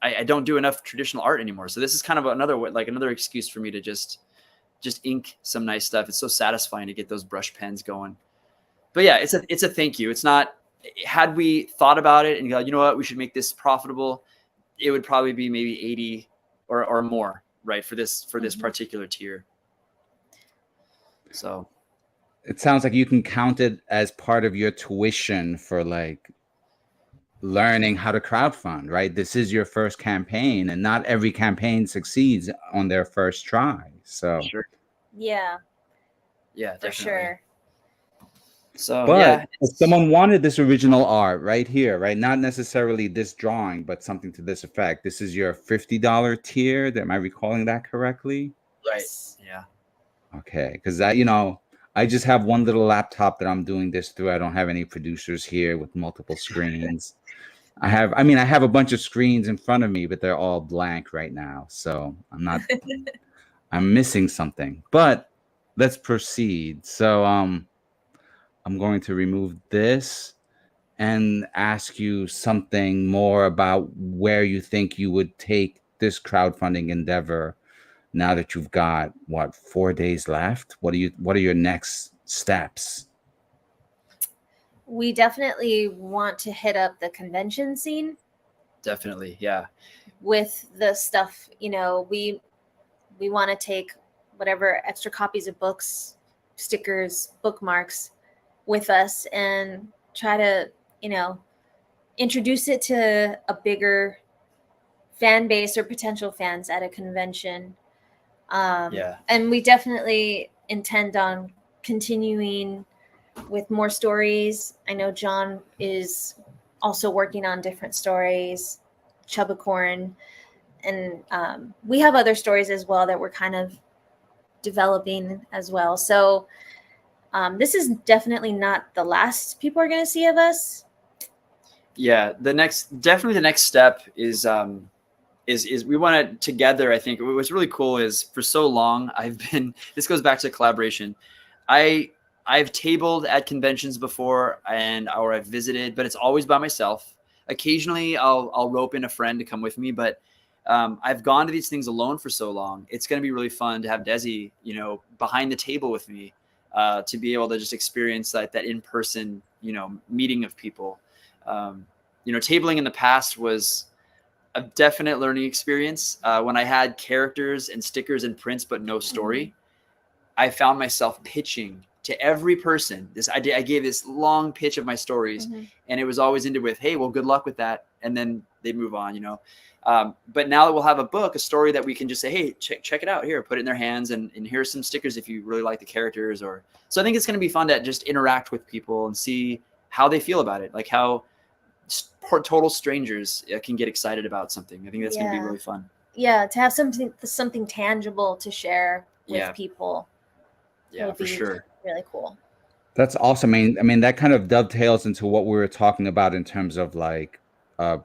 I don't do enough traditional art anymore. So this is kind of another excuse for me to just ink some nice stuff. It's so satisfying to get those brush pens going. But yeah, it's a thank you. It's not, had we thought about it and go, you know what, we should make this profitable, it would probably be maybe 80 or more, right, for this mm-hmm. particular tier. So it sounds like you can count it as part of your tuition for like learning how to crowdfund, right? This is your first campaign, and not every campaign succeeds on their first try. So sure. Yeah, definitely. For sure. So, but if someone wanted this original art right here, right? Not necessarily this drawing, but something to this effect. This is your $50 tier. Am I recalling that correctly? Right. Yeah. Okay. Because I just have one little laptop that I'm doing this through. I don't have any producers here with multiple screens. I have a bunch of screens in front of me, but they're all blank right now. So I'm missing something, but let's proceed. So, I'm going to remove this and ask you something more about where you think you would take this crowdfunding endeavor now that you've got 4 days left. What are your next steps? We definitely want to hit up the convention scene. Definitely, yeah. With the stuff, we want to take whatever extra copies of books, stickers, bookmarks with us and try to, introduce it to a bigger fan base or potential fans at a convention. And we definitely intend on continuing with more stories. I know John is also working on different stories, Chubbicorn, and we have other stories as well that we're kind of developing as well. So this is definitely not the last people are going to see of us. Yeah, the next step is we want to together. I think what's really cool is for so long this goes back to collaboration. I've tabled at conventions before or I've visited, but it's always by myself. Occasionally I'll rope in a friend to come with me, but I've gone to these things alone for so long. It's going to be really fun to have Desi, behind the table with me. To be able to just experience that in-person, meeting of people. Tabling in the past was a definite learning experience. When I had characters and stickers and prints, but no story, mm-hmm. I found myself pitching to every person. I gave this long pitch of my stories, mm-hmm. and it was always ended with, "Hey, well, good luck with that," and then they move on. But now that we'll have a story that we can just say, hey, check it out here, put it in their hands, and here's some stickers if you really like the characters. So I think it's going to be fun to just interact with people and see how they feel about it, like how total strangers can get excited about something. I think that's going to be really fun. Yeah, to have something tangible to share with people. Yeah, for sure. Really cool. That's awesome. I mean, that kind of dovetails into what we were talking about in terms of like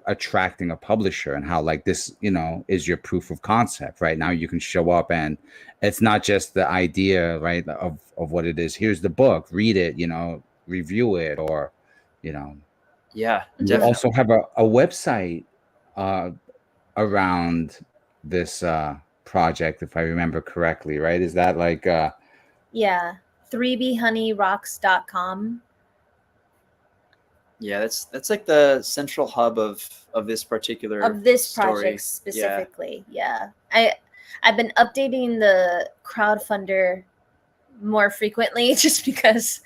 attracting a publisher, and how like this, is your proof of concept. Right now you can show up and it's not just the idea, right, of what it is. Here's the book, read it, review it, or, Yeah, You definitely. also have a website around this project, if I remember correctly, right? Is that like Yeah, 3bhoneyrocks.com. Yeah, that's like the central hub of this particular project story. specifically. Yeah. I've been updating the crowdfunder more frequently just because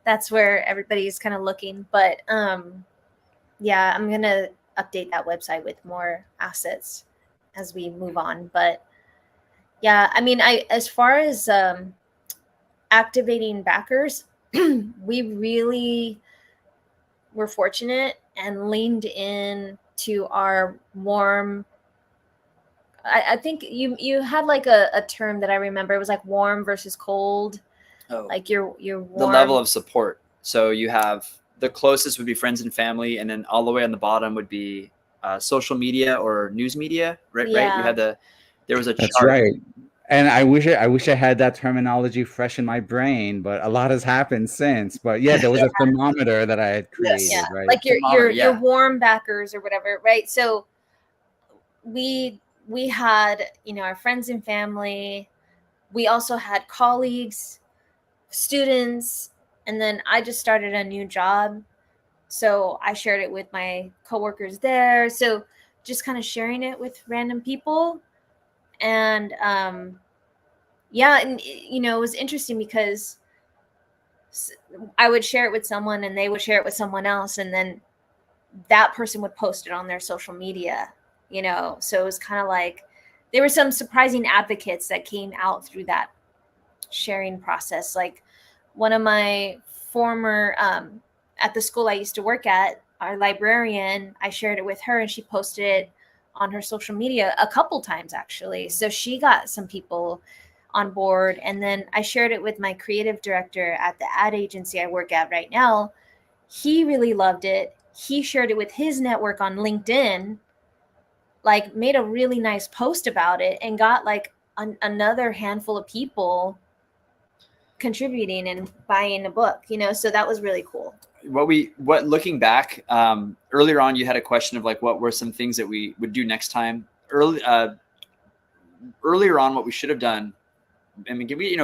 that's where everybody's kind of looking. But yeah, I'm gonna update that website with more assets as we move on. But yeah, I mean, as far as activating backers, we really were fortunate and leaned in to our warm. I think you had like a term that I remember. It was like warm versus cold. Oh, Like you're warm. the level of support. So you have the closest would be friends and family, and then all the way on the bottom would be social media or news media. Right. Yeah. Right. You had there was a That's chart. right. And I wish I had that terminology fresh in my brain, but a lot has happened since. But yeah, there was a thermometer that I had created, Yeah, right? like your Yeah. warm backers or whatever, right? So we had, you know, our friends and family. We also had colleagues, students, and then I just started a new job. So I shared it with my coworkers there. So just kind of sharing it with random people. And yeah, and you know, it was interesting because I would share it with someone and they would share it with someone else, and then that person would post it on their social media, you know. So it was kind of like there were some surprising advocates that came out through that sharing process. Like one of my former at the school I used to work at, our librarian, I shared it with her and she posted it on her social media a couple times actually. So she got some people on board. And then I shared it with my creative director at the ad agency I work at right now. He really loved it. He shared it with his network on LinkedIn, like made a really nice post about it, and got like another handful of people contributing and buying a book, you know. So that was really cool. What looking back, earlier on, you had a question of like what were some things that we would do next time. Earlier on, what we should have done. I mean, we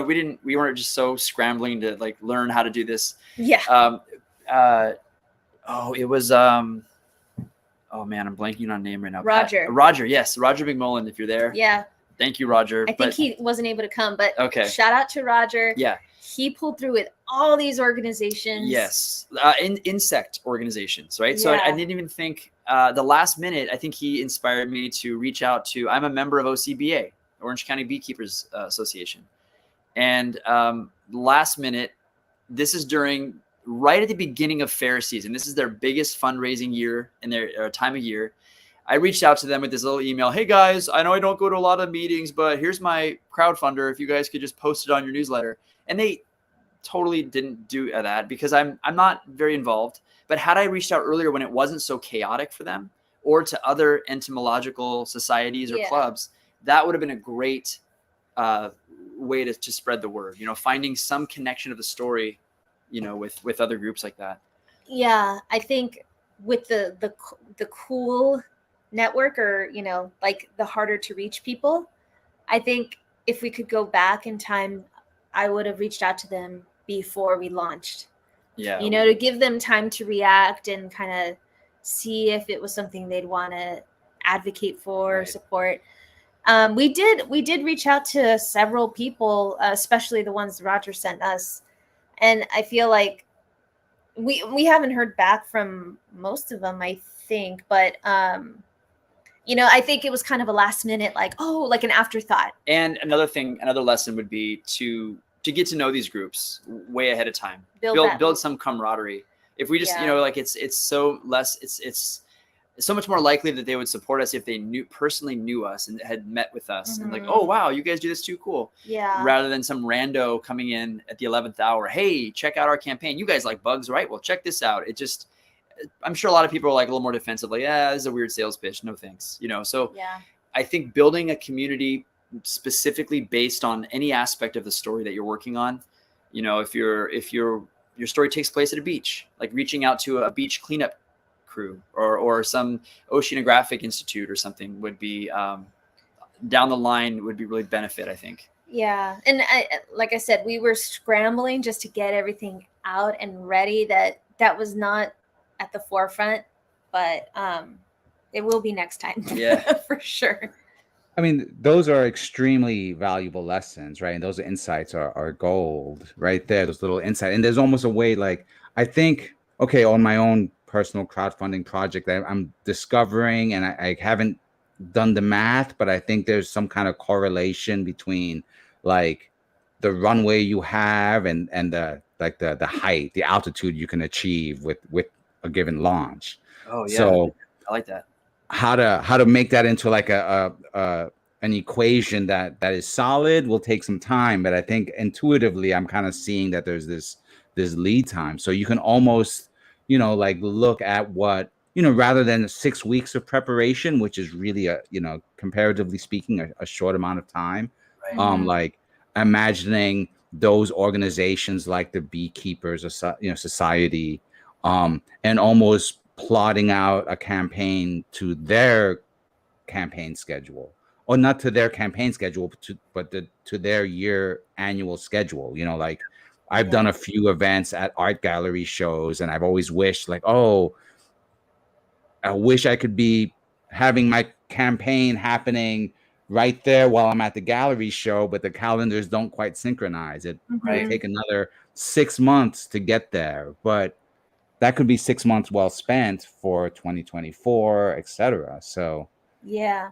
weren't just so scrambling to like learn how to do this. Yeah. It was oh man, I'm blanking on name right now. Roger. Yes, Roger McMullen. If you're there, Yeah. Thank you, Roger. I think he wasn't able to come, but okay. Shout out to Roger. Yeah. He pulled through with all these organizations. Yes, insect organizations, right? Yeah. So I didn't even think the last minute. I think he inspired me to reach out to. I'm a member of OCBA, Orange County Beekeepers Association, and last minute, this is right at the beginning of fair season. This is their biggest fundraising year in their time of year. I reached out to them with this little email. Hey guys, I know I don't go to a lot of meetings, but here's my crowdfunder. If you guys could just post it on your newsletter. And they totally didn't do that because I'm not very involved. But had I reached out earlier when it wasn't so chaotic for them, or to other entomological societies or clubs, that would have been a great way to spread the word. You know, finding some connection of the story, you know, with other groups like that. Yeah, I think with the cool network, or you know, like the harder to reach people, I think if we could go back in time, I would have reached out to them before we launched. Yeah, you know, to give them time to react and kind of see if it was something they'd want to advocate for or support. We did reach out to several people, especially the ones Roger sent us, and I feel like we haven't heard back from most of them, I think, but you know, I think it was kind of a last minute, like, oh, like an afterthought. And another lesson would be to get to know these groups way ahead of time. Build some camaraderie. If we just, you know, like it's so much more likely that they would support us if they personally knew us and had met with us and like, oh wow, you guys do this too, cool. Yeah. Rather than some rando coming in at the 11th hour. Hey, check out our campaign. You guys like bugs, right? Well, check this out. I'm sure a lot of people are like a little more defensive, like, yeah, this is a weird sales pitch. No thanks. You know, so yeah. I think building a community specifically based on any aspect of the story that you're working on, you know, if your story takes place at a beach, like reaching out to a beach cleanup crew, or some oceanographic institute or something would be down the line would be really benefit, I think. Yeah. And like I said, we were scrambling just to get everything out and ready. That was not at the forefront, but it will be next time. Yeah. For sure. I mean, those are extremely valuable lessons, right? And those insights are gold right there, those little insights. And there's almost a way, like, I think, okay, on my own personal crowdfunding project that I'm discovering, and I haven't done the math, but I think there's some kind of correlation between like the runway you have and the like the height, the altitude you can achieve with a given launch. Oh yeah. So I like that. How to make that into like an equation that is solid will take some time, but I think intuitively I'm kind of seeing that there's this lead time. So you can almost, like look at what, rather than 6 weeks of preparation, which is really comparatively speaking, a short amount of time. Right. Like imagining those organizations like the Beekeepers, Society, and almost plotting out a campaign to their campaign schedule, or not to their campaign schedule, but to their annual schedule. Like I've done a few events at art gallery shows, and I've always wished, like, oh, I wish I could be having my campaign happening right there while I'm at the gallery show, but the calendars don't quite synchronize. It might take another 6 months to get there, but that could be 6 months well spent for 2024, etc. So yeah,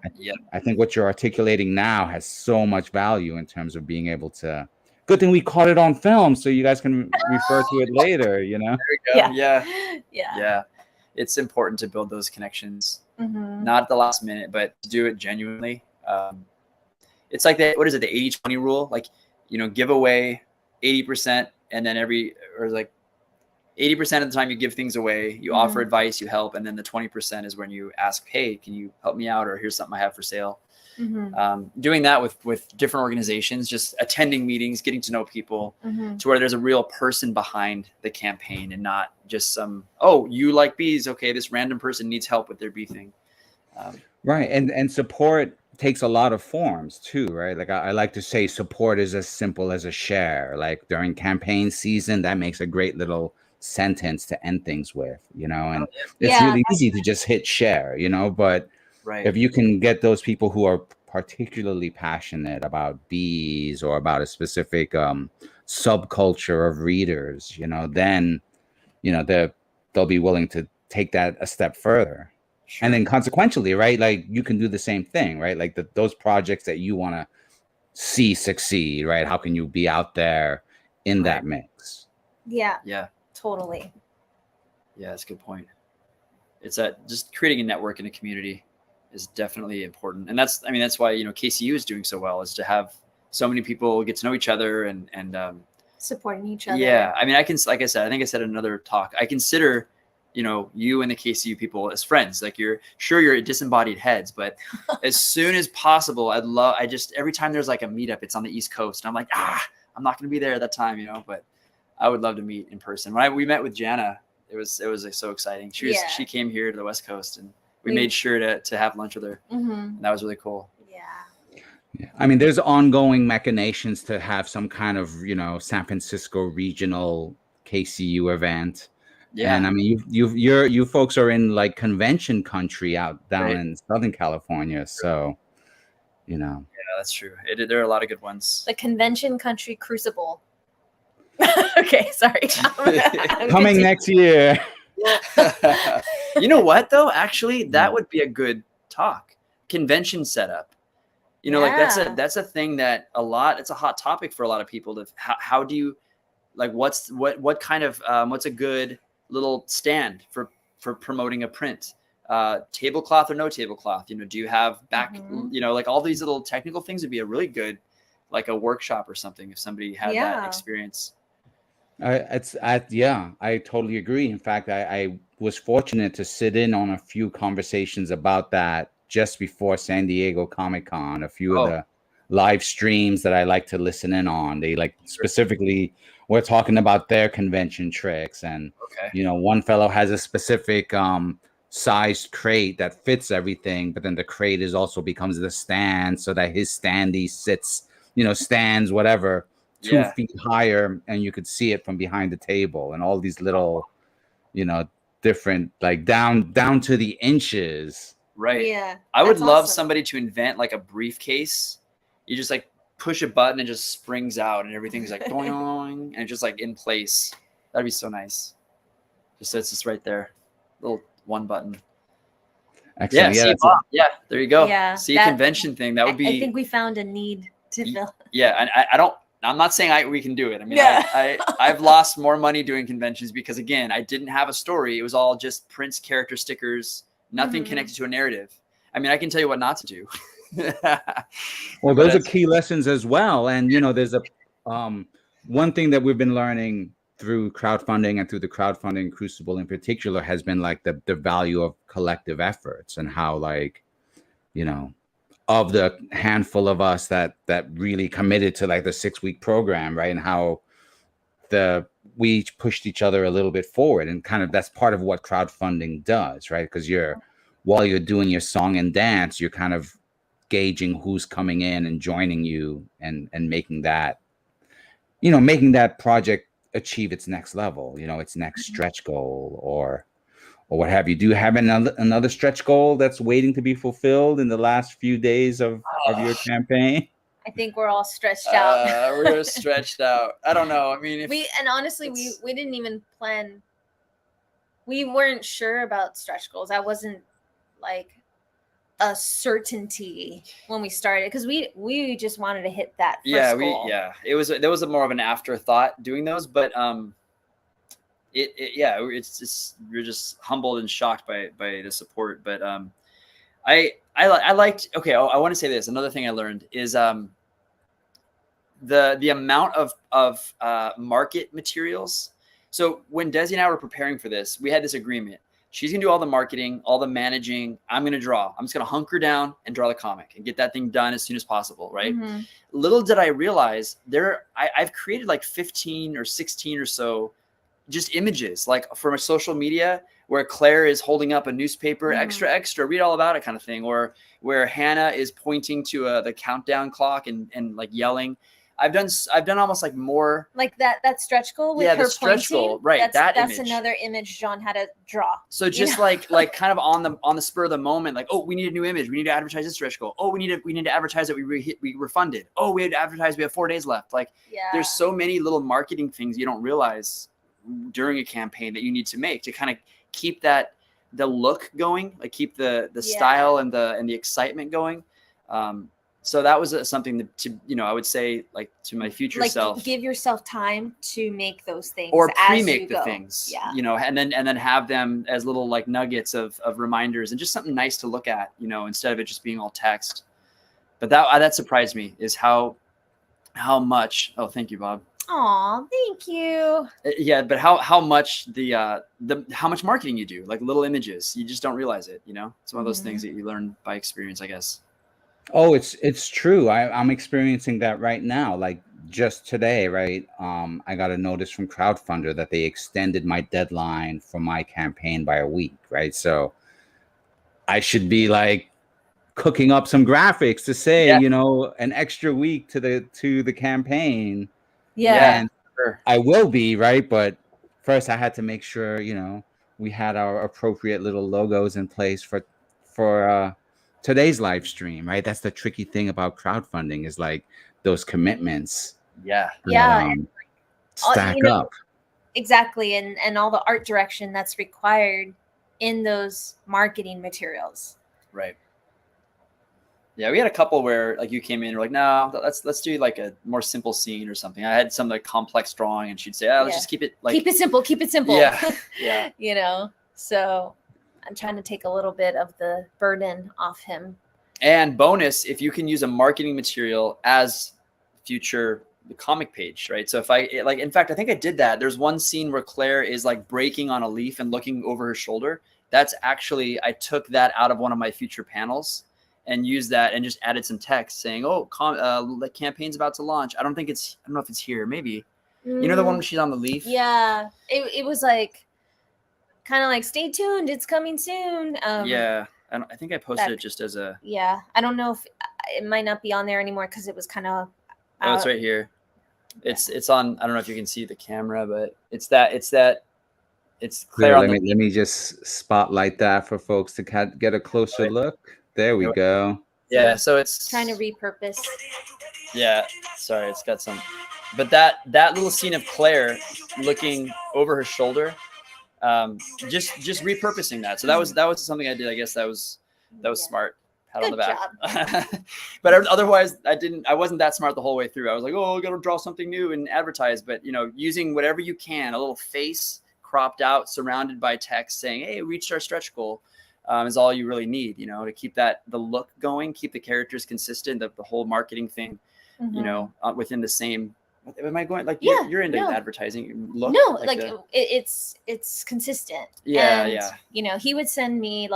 I think what you're articulating now has so much value in terms of being able to. Good thing we caught it on film, so you guys can refer to it later. There we go. Yeah. It's important to build those connections, not at the last minute, but to do it genuinely. It's like what is it? The 80-20 rule. Like, give away 80%, and then 80% of the time you give things away, you offer advice, you help, and then the 20% is when you ask, hey, can you help me out? Or here's something I have for sale. Doing that with different organizations, just attending meetings, getting to know people, to where there's a real person behind the campaign and not just some, oh, you like bees. Okay, this random person needs help with their bee thing. Right. And support takes a lot of forms too, right? Like I like to say support is as simple as a share. Like during campaign season, that makes a great little sentence to end things with, and it's really easy to just hit share, but if you can get those people who are particularly passionate about bees or about a specific subculture of readers, then they'll be willing to take that a step further. Sure. And then consequentially, right, like you can do the same thing, right? Like those projects that you want to see succeed, right? How can you be out there in that mix? Yeah Totally. Yeah, that's a good point. It's that just creating a network in a community is definitely important. And that's why, KCU is doing so well, is to have so many people get to know each other and supporting each other. Yeah. I mean, I think I said in another talk, I consider, you and the KCU people as friends. Like you're disembodied heads, but as soon as possible, every time there's like a meetup, it's on the East Coast. And I'm like, I'm not going to be there at that time, but I would love to meet in person. When we met with Jana, it was like so exciting. She came here to the West Coast, and we made sure to have lunch with her. And that was really cool. Yeah. I mean, there's ongoing machinations to have some kind of, San Francisco regional KCU event. Yeah. And I mean, you folks are in like convention country down in Southern California. So, Yeah, that's true. There are a lot of good ones. The convention country crucible. Okay, sorry. Coming next year. You know what though? Actually, that would be a good talk. Convention setup. Like that's a thing that it's a hot topic for a lot of people. How do you, like, what kind of what's a good little stand for promoting a print? Tablecloth or no tablecloth? Do you have back? Like all these little technical things would be a really good, like a workshop or something if somebody had that experience. I totally agree. In fact, I was fortunate to sit in on a few conversations about that just before San Diego Comic-Con. A few of the live streams that I like to listen in on, they specifically were talking about their convention tricks. And, one fellow has a specific sized crate that fits everything, but then the crate is also becomes the stand so that his standee sits, stands whatever 2 feet higher, and you could see it from behind the table, and all these little, different, like down to the inches. Right. Yeah. I would that's love awesome. somebody to invent like a briefcase. You just like push a button and it just springs out and everything's like boing, and it's just like in place. That'd be so nice. Just so it's just right there. Little one button. Excellent. Yeah, there you go. Yeah, See a convention thing. That would be. I think we found a need to fill. Yeah, and I don't. I'm not saying we can do it. I mean, Yeah. I've lost more money doing conventions because again, I didn't have a story. It was all just prints, character stickers, nothing connected to a narrative. I mean, I can tell you what not to do. Well, those are key lessons as well. And there's a one thing that we've been learning through crowdfunding and through the crowdfunding crucible in particular has been like the value of collective efforts, and how like, of the handful of us that really committed to like the 6-week program, right? And how we each pushed each other a little bit forward, and kind of that's part of what crowdfunding does, right? Because while you're doing your song and dance, you're kind of gauging who's coming in and joining you, and making that project achieve its next level, its next stretch goal, or what have you. Do you have another stretch goal that's waiting to be fulfilled in the last few days of your campaign? I think we're all stretched out. We're stretched out. I don't know. I mean, honestly, we didn't even plan. We weren't sure about stretch goals. That wasn't like a certainty when we started, because we just wanted to hit that first goal. There was more of an afterthought doing those, but it's just, you're just humbled and shocked by the support. But I liked. Okay, I want to say this. Another thing I learned is the amount of market materials. So when Desi and I were preparing for this, we had this agreement. She's gonna do all the marketing, all the managing. I'm gonna draw. I'm just gonna hunker down and draw the comic and get that thing done as soon as possible, right? Mm-hmm. Little did I realize I've created like 15 or 16 or so just images, like from a social media where Claire is holding up a newspaper, extra, read all about it kind of thing, or where Hannah is pointing to the countdown clock and like yelling. I've done almost like more like that stretch goal with her the stretch pointing. Goal, right? That's image. Another image John had to draw. So just like kind of on the spur of the moment, like, oh, we need a new image. We need to advertise this stretch goal. Oh, we need to advertise that we were funded. Oh, we had to advertise we have 4 days left. Like, there's so many little marketing things you don't realize during a campaign that you need to make to kind of keep the look going, like keep the style and the excitement going. So that was something to I would say, like, to my future self, give yourself time to make those things, or pre-make the things, and then have them as little like nuggets of reminders and just something nice to look at, instead of it just being all text. But that surprised me, is how much. Oh, thank you, Bob. Aw, thank you. Yeah, but how much how much marketing you do, like little images, you just don't realize it. It's one of those things that you learn by experience, I guess. Oh, it's true. I'm experiencing that right now. Like just today, right? I got a notice from Crowdfunder that they extended my deadline for my campaign by a week, right? So I should be like cooking up some graphics to say, an extra week to the campain. Yeah. And I will be, right? But first I had to make sure, we had our appropriate little logos in place for today's live stream, right? That's the tricky thing about crowdfunding, is like those commitments. Stack up. Exactly. And all the art direction that's required in those marketing materials. Right. Yeah, we had a couple where like you came in and were like, no, let's do like a more simple scene or something. I had some like complex drawing, and she'd say, let's just keep it simple. Yeah. So I'm trying to take a little bit of the burden off him. And bonus, if you can use a marketing material as the comic page, right? So if in fact, I think I did that. There's one scene where Claire is like breaking on a leaf and looking over her shoulder. That's actually, I took that out of one of my future panels and used that and just added some text saying, the campaign's about to launch. I don't know if it's here. Maybe. The one where she's on the leaf? Yeah. It was like, kind of like, stay tuned, it's coming soon. Yeah, I think I posted it just as a. Yeah, I don't know if it might not be on there anymore because it was kind of. Oh, it's right here. It's on. I don't know if you can see the camera, but it's clear. Here, let me just spotlight that for folks to get a closer look. There we go. Yeah, so it's trying to repurpose. Yeah, sorry, it's got some. But that little scene of Claire looking over her shoulder, just repurposing that. So that was something I did. I guess that was smart. Pat on the back. But otherwise, I wasn't that smart the whole way through. I was like, oh, I got to draw something new and advertise. But using whatever you can, a little face cropped out, surrounded by text saying, hey, reached our stretch goal, is all you really need, to keep the look going, keep the characters consistent, the whole marketing thing, within the same. Am I going you're into advertising look? No, it's consistent. Yeah, and, yeah. He would send me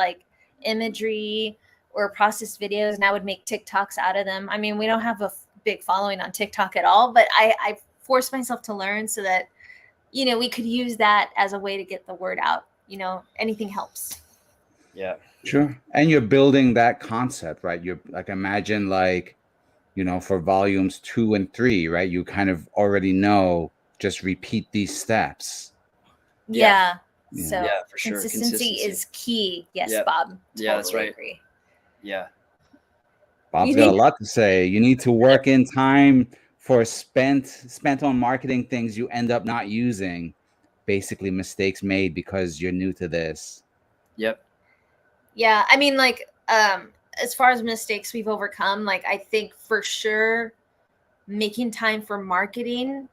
imagery or processed videos, and I would make TikToks out of them. I mean, we don't have a big following on TikTok at all, but I forced myself to learn so that we could use that as a way to get the word out. Anything helps. Yeah, sure. And you're building that concept, right? You're imagine for volumes 2 and 3, right? You kind of already know, just repeat these steps. Yeah. Yeah. So yeah, for sure. Consistency is key. Yes, yep. Bob. Totally yeah, that's right. Agree. Yeah. Bob's got a lot to say. You need to work in time for spent on marketing things you end up not using. Basically mistakes made because you're new to this. Yep. Yeah. I mean, as far as mistakes we've overcome, I think for sure making time for marketing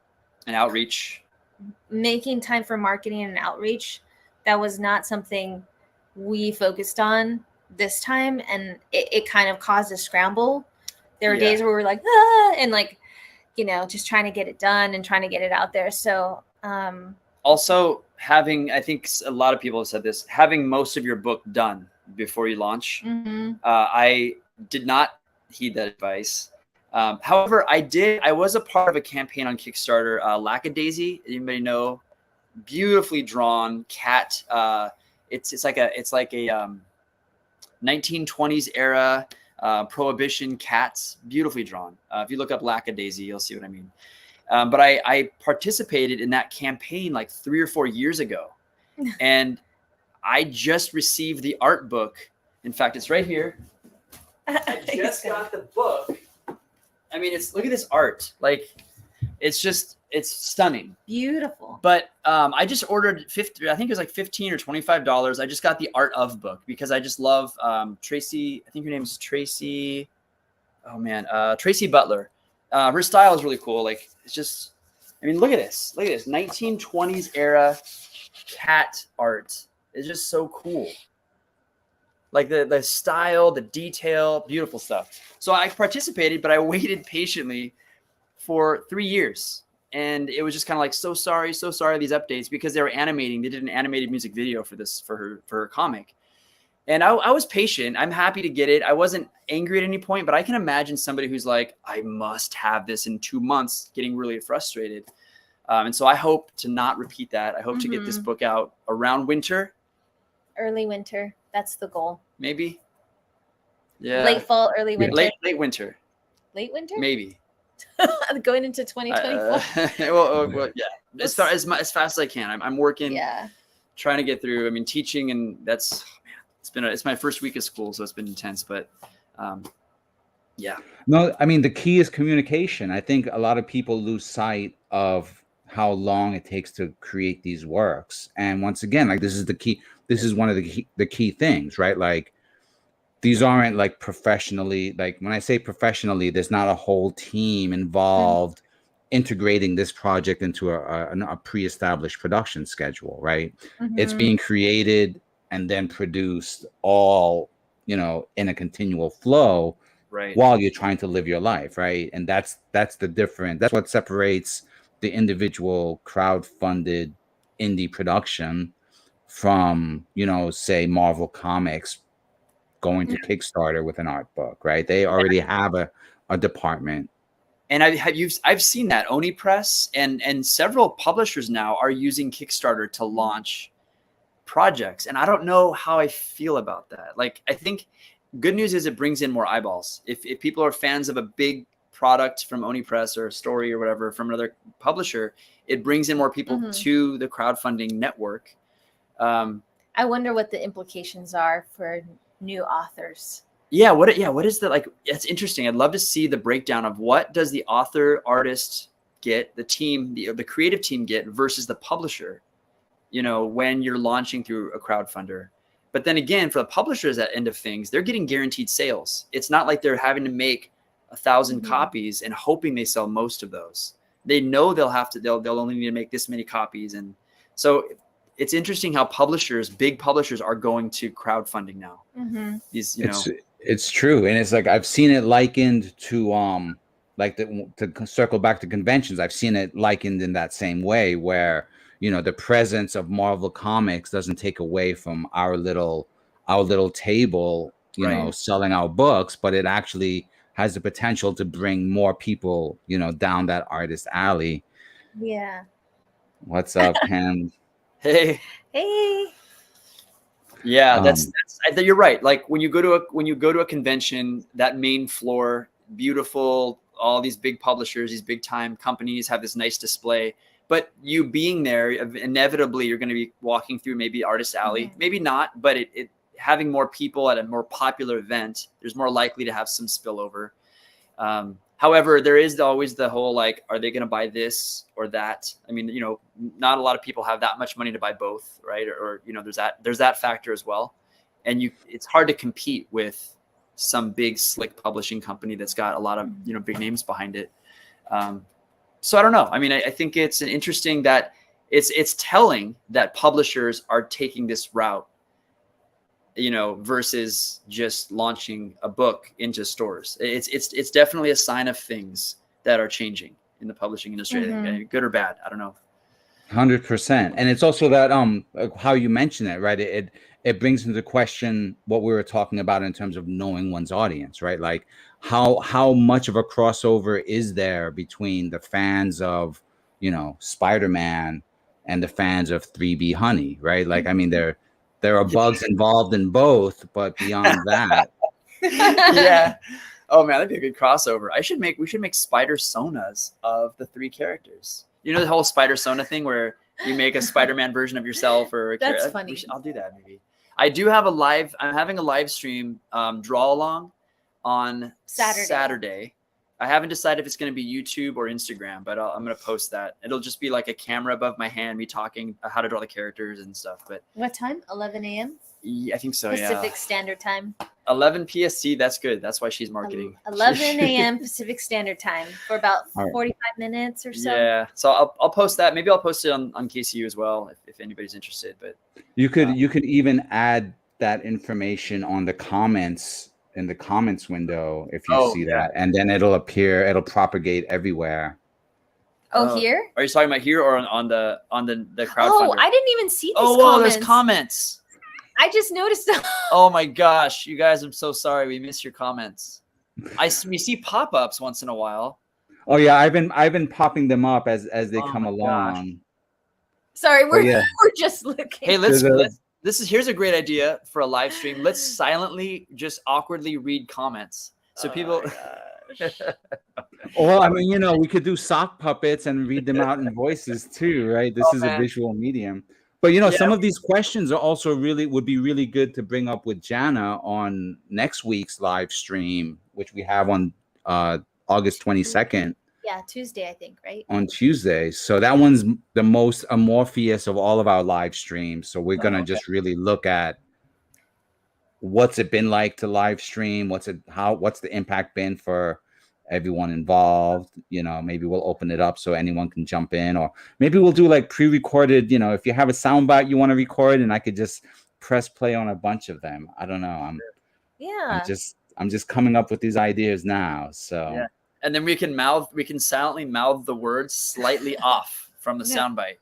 and outreach. That was not something we focused on this time, and it kind of caused a scramble. There were days where we were like, and just trying to get it done and trying to get it out there. So also having, I think a lot of people have said this, having most of your book done before you launch. Mm-hmm. I did not heed that advice. However, I was a part of a campaign on Kickstarter, Lackadaisy. Anybody know? Beautifully drawn cat. It's like a 1920s era prohibition cats, beautifully drawn. If you look up Lackadaisy, you'll see what I mean. But I participated in that campaign 3 or 4 years ago, and I just received the art book. In fact, it's right here. I just got the book. I mean, look at this art. It's stunning. Beautiful. But I just ordered I think it was $15 or $25. I just got the art of book because I just love Tracy. I think her name is Tracy. Oh man, Tracy Butler. Her style is really cool. It's just, I mean, look at this. 1920s era cat art. It's just so cool. The style, the detail, beautiful stuff. So I participated, but I waited patiently for 3 years. And it was just kind of so sorry, these updates, because they were animating. They did an animated music video for her comic. And I was patient. I'm happy to get it. I wasn't angry at any point, but I can imagine somebody who's like, I must have this in 2 months, getting really frustrated. And so I hope to not repeat that. I hope to get this book out around winter. Early winter. That's the goal. Maybe. Yeah. Late fall, early winter. Late winter. Late winter? Maybe. Going into 2024. Well, yeah. As fast as I can. I'm working. Yeah. Trying to get through. I mean, teaching, and it's my first week of school, so it's been intense. But yeah. No, I mean, the key is communication. I think a lot of people lose sight of how long it takes to create these works. And once again, this is the key. This is one of the key things, right? These aren't professionally, when I say professionally, there's not a whole team involved integrating this project into a pre-established production schedule, right? Mm-hmm. It's being created and then produced all, in a continual flow, right, while you're trying to live your life, right? And that's the difference. That's what separates the individual crowd-funded indie production from, say, Marvel Comics going to Kickstarter with an art book, right? They already have a department. And I've seen that Oni Press and several publishers now are using Kickstarter to launch projects. And I don't know how I feel about that. Like, I think good news is it brings in more eyeballs. If people are fans of a big product from Oni Press or a story or whatever from another publisher, it brings in more people to the crowdfunding network. I wonder what the implications are for new authors. Yeah. What is the, like, it's interesting. I'd love to see the breakdown of what does the author, artist get, the team, the creative team get versus the publisher, you know, when you're launching through a crowdfunder. But then again, for the publishers at end of things, they're getting guaranteed sales. It's not like they're having to make 1,000 copies and hoping they sell most of those. They know they'll only need to make this many copies. And so it's interesting how big publishers are going to crowdfunding now. These, you know, it's true. And it's like, I've seen it likened to, like to circle back to conventions. I've seen it likened in that same way where, you know, the presence of Marvel Comics doesn't take away from our little table, you know, selling our books, but it actually has the potential to bring more people, you know, down that artist alley. Yeah. What's up, Pam? Hey. Yeah, that's you're right. Like when you go to a convention, that main floor, beautiful, all these big publishers, these big time companies have this nice display. But you being there, inevitably, you're going to be walking through maybe artist alley, maybe not, but it having more people at a more popular event, there's more likely to have some spillover. However, there is always the whole, like, are they going to buy this or that? I mean, you know, not a lot of people have that much money to buy both, right? Or you know, there's that factor as well. And it's hard to compete with some big slick publishing company that's got a lot of, you know, big names behind it. So I don't know. I mean, I think it's interesting that it's telling that publishers are taking this route, you know, versus just launching a book into stores. It's definitely a sign of things that are changing in the publishing industry, good or bad. I don't know. 100%. And it's also that how you mention it, right? It brings into question what we were talking about in terms of knowing one's audience, right? Like how much of a crossover is there between the fans of, you know, Spider-Man and the fans of 3B Honey, right? Like, I mean, there are bugs involved in both, but beyond that. Yeah. Oh man, that'd be a good crossover. We should make spider sonas of the 3 characters. You know, the whole spider sona thing where you make a Spider-Man version of yourself or that's funny. I'll do that maybe. I'm having a live stream draw along on Saturday. I haven't decided if it's going to be YouTube or Instagram, but I'm going to post that. It'll just be like a camera above my hand, me talking how to draw the characters and stuff. But what time? 11 a.m. Yeah, I think so. Pacific Standard Time. 11 PST. That's good. That's why she's marketing. 11 a.m. Pacific Standard Time for about 45 minutes or so. Yeah. So I'll post that. Maybe I'll post it on KCU as well if anybody's interested. But you could even add that information on the comments in the comments window if you see that, and then it'll propagate everywhere. Here? Are you talking about here or on the crowdfunder? Oh, I didn't even see these comments. There's comments. I just noticed them. Oh my gosh, you guys! I'm so sorry. We missed your comments. We see pop-ups once in a while. Oh yeah, I've been popping them up as they come along. Gosh. Sorry, we're just looking. Hey, here's a great idea for a live stream. Let's silently, just awkwardly read comments. So people. Well, I mean, you know, we could do sock puppets and read them out in voices too, right? This is a visual medium. But you know, some of these questions are also would be really good to bring up with Jana on next week's live stream, which we have on August 22nd. Yeah, Tuesday, I think, right? On Tuesday. So that one's the most amorphous of all of our live streams. So we're gonna just really look at what's it been like to live stream, what's the impact been for everyone involved. You know, maybe we'll open it up so anyone can jump in, or maybe we'll do like pre-recorded, you know, if you have a soundbite you want to record and I could just press play on a bunch of them. I don't know. I'm just coming up with these ideas now. So yeah. And then we can silently mouth the words slightly off from the soundbite.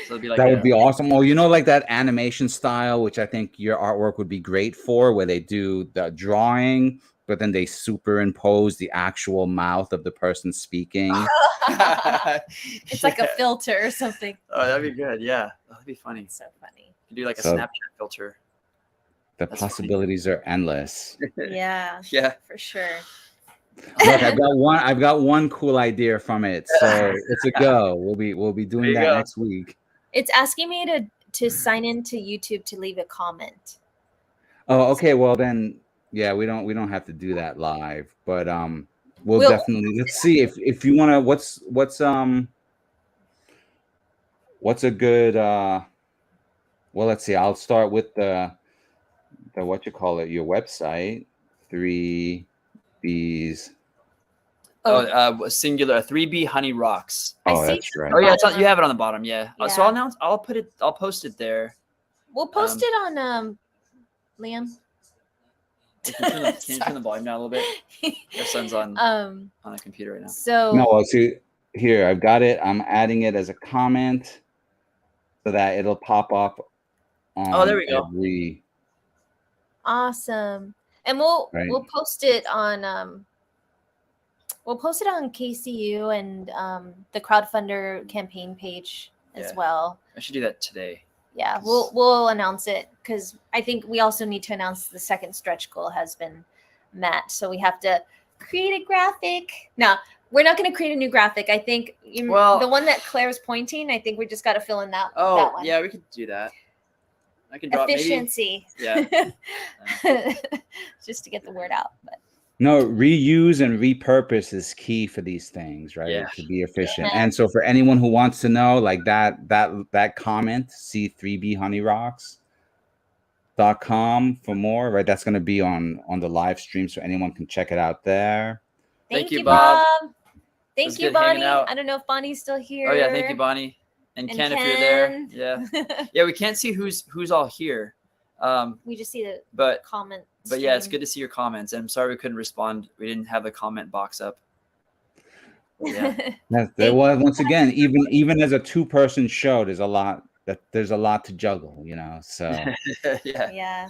So it'd be like that would be awesome. Or, you know, like that animation style, which I think your artwork would be great for, where they do the drawing, but then they superimpose the actual mouth of the person speaking. It's like a filter or something. Oh, that'd be good. Yeah, that'd be funny. So funny. do like a So Snapchat filter. the That's possibilities are endless. Yeah, Yeah. for sure. Look, I've got one cool idea from it. So it's a go. We'll be doing There you that go. next week. It's asking me to sign into YouTube to leave a comment. Oh, okay. Well then, yeah, we don't have to do that live, but we'll We'll- definitely, let's see if you want to, what's a good well, let's see. I'll start with the what you call it, your website, 3Bs. Singular 3B Honey Rocks. I Oh, see that's it right. Oh yeah, bottom. you have it on the bottom. Yeah. So Yeah. I'll post it there. We'll post it on Liam. Can you turn the volume down a little bit? Our son's on a computer right now. So No, well, see here, I've got it. I'm adding it as a comment so that it'll pop up on there we go. every. awesome. And we'll Right. post it on KCU and the crowdfunder campaign page as Yeah. well. I should do that today. Yeah, we'll announce it because I think we also need to announce the second stretch goal has been met. So we have to create a graphic. No, we're not going to create a new graphic. I think the one that Claire's pointing, I think we just got to fill in that one. Yeah, we could do that. I can drop efficiency. Maybe, just to get the word out. But No, reuse and repurpose is key for these things, right? Yeah. To be efficient. Yeah. And so for anyone who wants to know, like that comment, c3bhoneyrocks.com for more, right? That's going to be on the live stream, so anyone can check it out there. Thank you, Bob. Bob. Thank you, Bonnie. I don't know if Bonnie's still here. Oh yeah, thank you, Bonnie. And Ken, if you're there. Yeah. Yeah, we can't see who's all here. We just see the comment. But yeah, it's good to see your comments. And I'm sorry we couldn't respond. We didn't have the comment box up. Yeah. There was, once again, even as a 2-person show, there's a lot to juggle, so Yeah.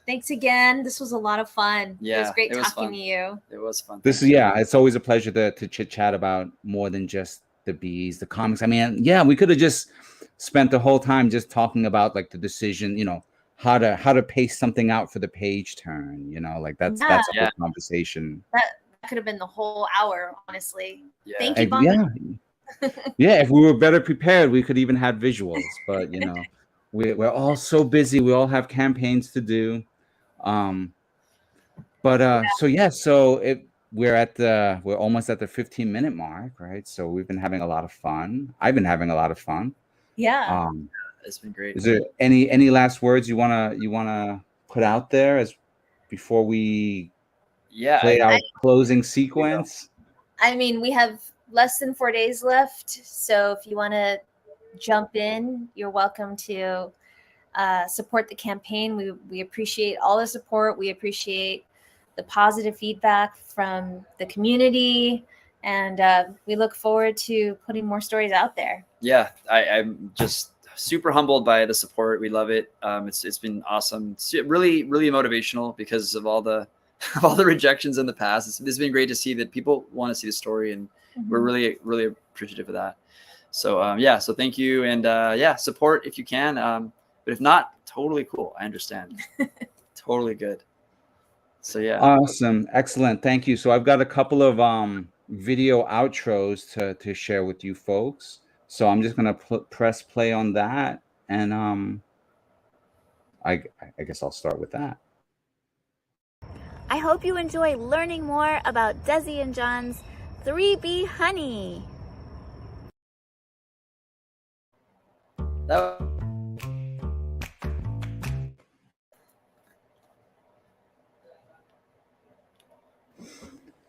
Thanks again. This was a lot of fun. Yeah, it was great talking fun. to you. It was fun. It's always a pleasure to chit chat about more than just the bees, the comics. I mean, yeah, we could have just spent the whole time just talking about like the decision, how to paste something out for the page turn, like that's a whole conversation. That could have been the whole hour, honestly. Yeah. Thank you, Bonnie. Yeah, if we were better prepared, we could even have visuals, but we're all so busy. We all have campaigns to do. So we're almost at the 15-minute mark, right? So we've been having a lot of fun. I've been having a lot of fun. Yeah. It's been great. Is there any last words you wanna put out there before we play our closing sequence? I mean, we have less than 4 days left, so if you want to jump in, you're welcome to support the campaign. We appreciate all the support. We appreciate the positive feedback from the community, and we look forward to putting more stories out there. Yeah, I'm just super humbled by the support. We love it. It's been awesome. It's really, really motivational because of all the rejections in the past. It's been great to see that people want to see the story, and we're really, really appreciative of that. So so thank you, and support if you can. But if not, totally cool. I understand. Totally good. So yeah. Awesome. Excellent. Thank you. So I've got a couple of video outros to share with you folks. So I'm just going to press play on that. And I guess I'll start with that. I hope you enjoy learning more about Desi and Jon's 3B honey.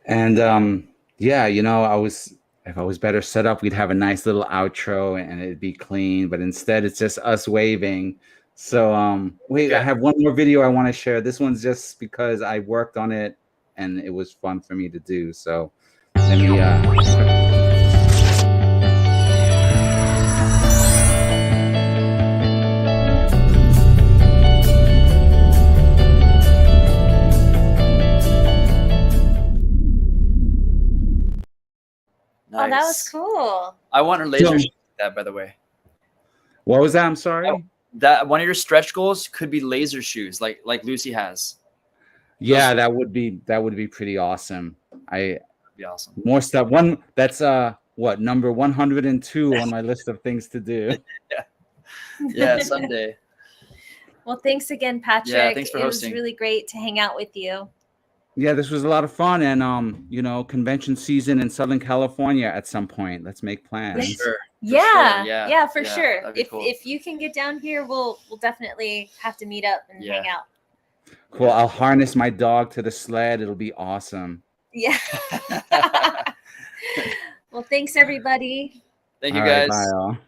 And if I was better set up, we'd have a nice little outro and it'd be clean, but instead it's just us waving. So I have one more video I want to share. This one's just because I worked on it and it was fun for me to do. So let me Nice. Oh, that was cool. I want her laser that, by the way. What was that? I'm sorry. that one of your stretch goals could be laser shoes, like Lucy has. Yeah, that would be pretty awesome. That'd be awesome. More stuff. One that's what, number 102 on my list of things to do. Yeah, someday. Well, thanks again, Patrick. Yeah, thanks for it hosting. was really great to hang out with you. Yeah, this was a lot of fun, and you know, convention season in Southern California at some point. Let's make plans. For sure. Yeah, for sure. That'd be cool. If you can get down here, we'll definitely have to meet up and hang out. Cool. I'll harness my dog to the sled. It'll be awesome. Yeah. Well, thanks everybody. Thank you, All guys. right, bye, all.